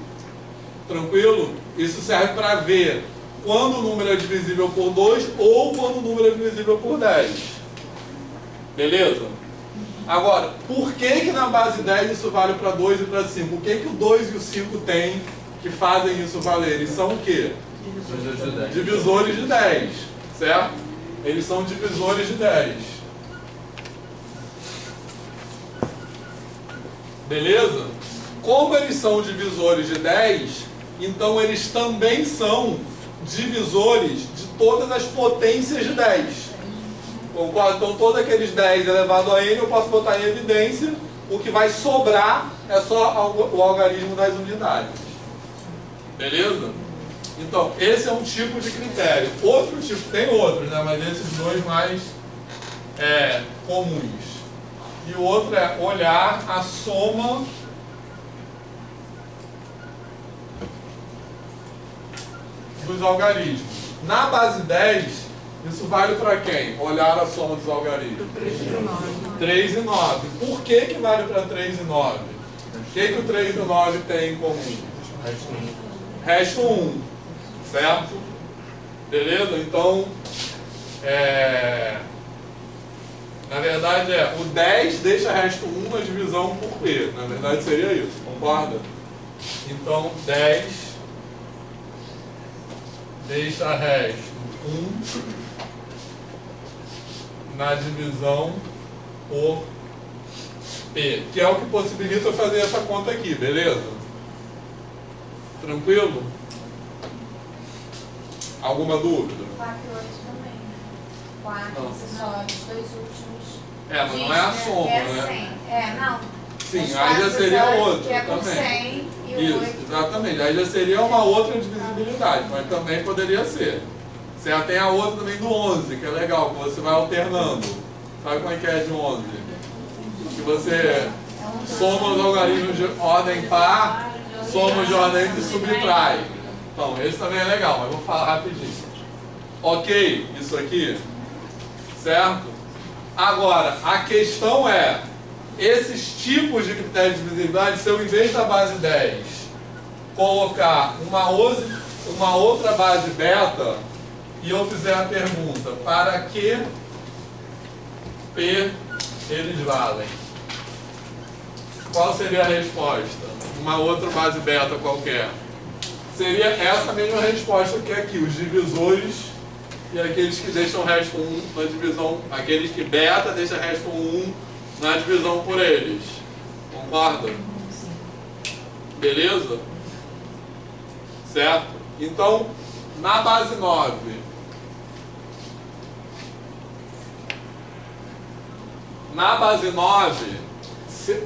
Tranquilo? Isso serve para ver quando o número é divisível por 2 ou quando o número é divisível por 10. Beleza? Agora, por que na base 10 isso vale para 2 e para 5? O que o 2 e o 5 têm que fazem isso valer? Eles são o quê? Divisores de 10. Certo? Eles são divisores de 10. Beleza? Como eles são divisores de 10, então eles também são divisores de todas as potências de 10. Concordo? Então todos aqueles 10 elevado a n eu posso botar em evidência. O que vai sobrar é só o algarismo das unidades. Beleza? Então esse é um tipo de critério. Outro tipo, tem outros, né? Mas esses dois mais comuns. E o outro é olhar a soma dos algarismos. Na base 10, isso vale para quem? Olhar a soma dos algarismos. 3 e 9. Por que vale para 3 e 9? O que o 3 e 9 tem em comum? Resto 1. Certo? Beleza? Então, na verdade o 10 deixa resto 1 na divisão por P. Na verdade seria isso, concorda? Então 10 deixa resto 1 na divisão por P, que é o que possibilita fazer essa conta aqui, beleza? Tranquilo? Alguma dúvida? 4 e 8 também. 4, você só os dois últimos. Mas não é a soma, né? 100. Não. Sim, aí já seria outro que é com também. 100 e o Isso, 8. exatamente. Aí já seria uma outra divisibilidade, mas também poderia ser. Você já tem a outra também do 11, que é legal, que você vai alternando. Sabe como é que é de 11? Que você soma os algarismos de ordem par, soma os de ordem e subtrai. Então, esse também é legal, mas vou falar rapidinho. Ok, isso aqui, certo? Agora, a questão é, esses tipos de critérios de divisibilidade, se eu, em vez da base 10, colocar uma outra base beta, e eu fizer a pergunta, para que P eles valem? Qual seria a resposta? Uma outra base beta qualquer. Seria essa mesma resposta que aqui, os divisores e aqueles que deixam o resto 1 na divisão, aqueles que beta deixam o resto 1 na divisão por eles. Concorda? Beleza? Certo? Então, na base 9,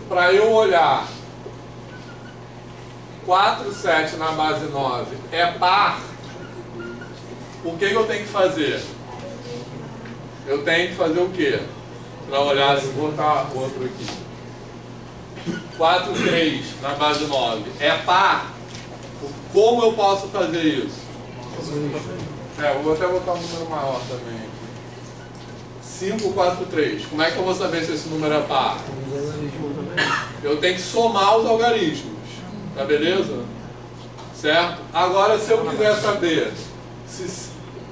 para eu olhar 4, 7 na base 9 é par, o que eu tenho que fazer? Eu tenho que fazer o quê? Para olhar, vou botar outro aqui. 4, 3 na base 9 é par? Como eu posso fazer isso? Vou até botar um número maior também aqui. 5, 4, 3. Como é que eu vou saber se esse número é par? Eu tenho que somar os algarismos. Tá beleza? Certo? Agora, se eu quiser saber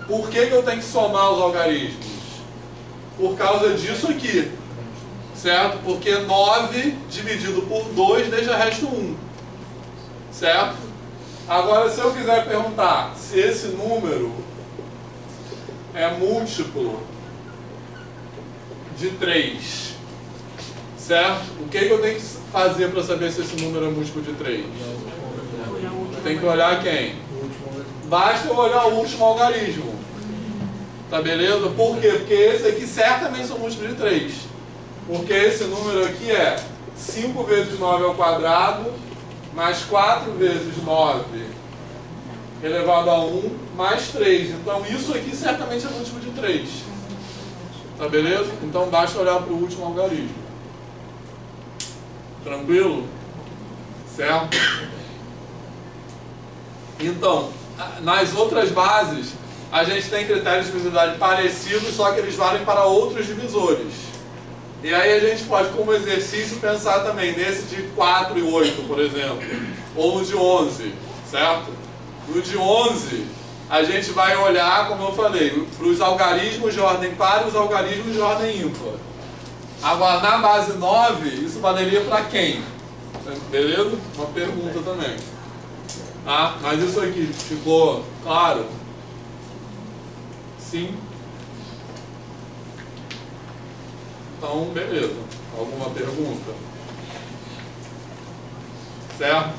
por que eu tenho que somar os algarismos? Por causa disso aqui. Certo? Porque 9 dividido por 2 deixa resto 1. Certo? Agora, se eu quiser perguntar se esse número é múltiplo de 3, certo? O que eu tenho que fazer para saber se esse número é múltiplo de 3? Tem que olhar quem? Basta eu olhar o último algarismo. Tá beleza? Por quê? Porque esse aqui certamente são múltiplos de 3. Porque esse número aqui é 5 vezes 9 ao quadrado, mais 4 vezes 9 elevado a 1, mais 3. Então isso aqui certamente é múltiplo de 3. Tá beleza? Então basta olhar para o último algarismo. Tranquilo? Certo? Então, nas outras bases, a gente tem critérios de divisibilidade parecidos, só que eles valem para outros divisores. E aí a gente pode, como exercício, pensar também nesse de 4 e 8, por exemplo. Ou no de 11, certo? No de 11, a gente vai olhar, como eu falei, para os algarismos de ordem par e os algarismos de ordem ímpar. Agora, na base 9, isso valeria para quem? Beleza? Uma pergunta também. Tá? Mas isso aqui ficou claro? Sim? Então, beleza. Alguma pergunta? Certo?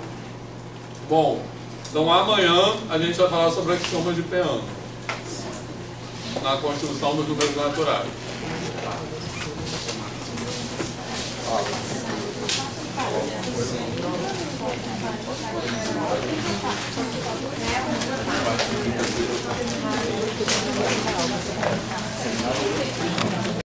Bom, então amanhã a gente vai falar sobre axioma de Peano na construção dos números naturais.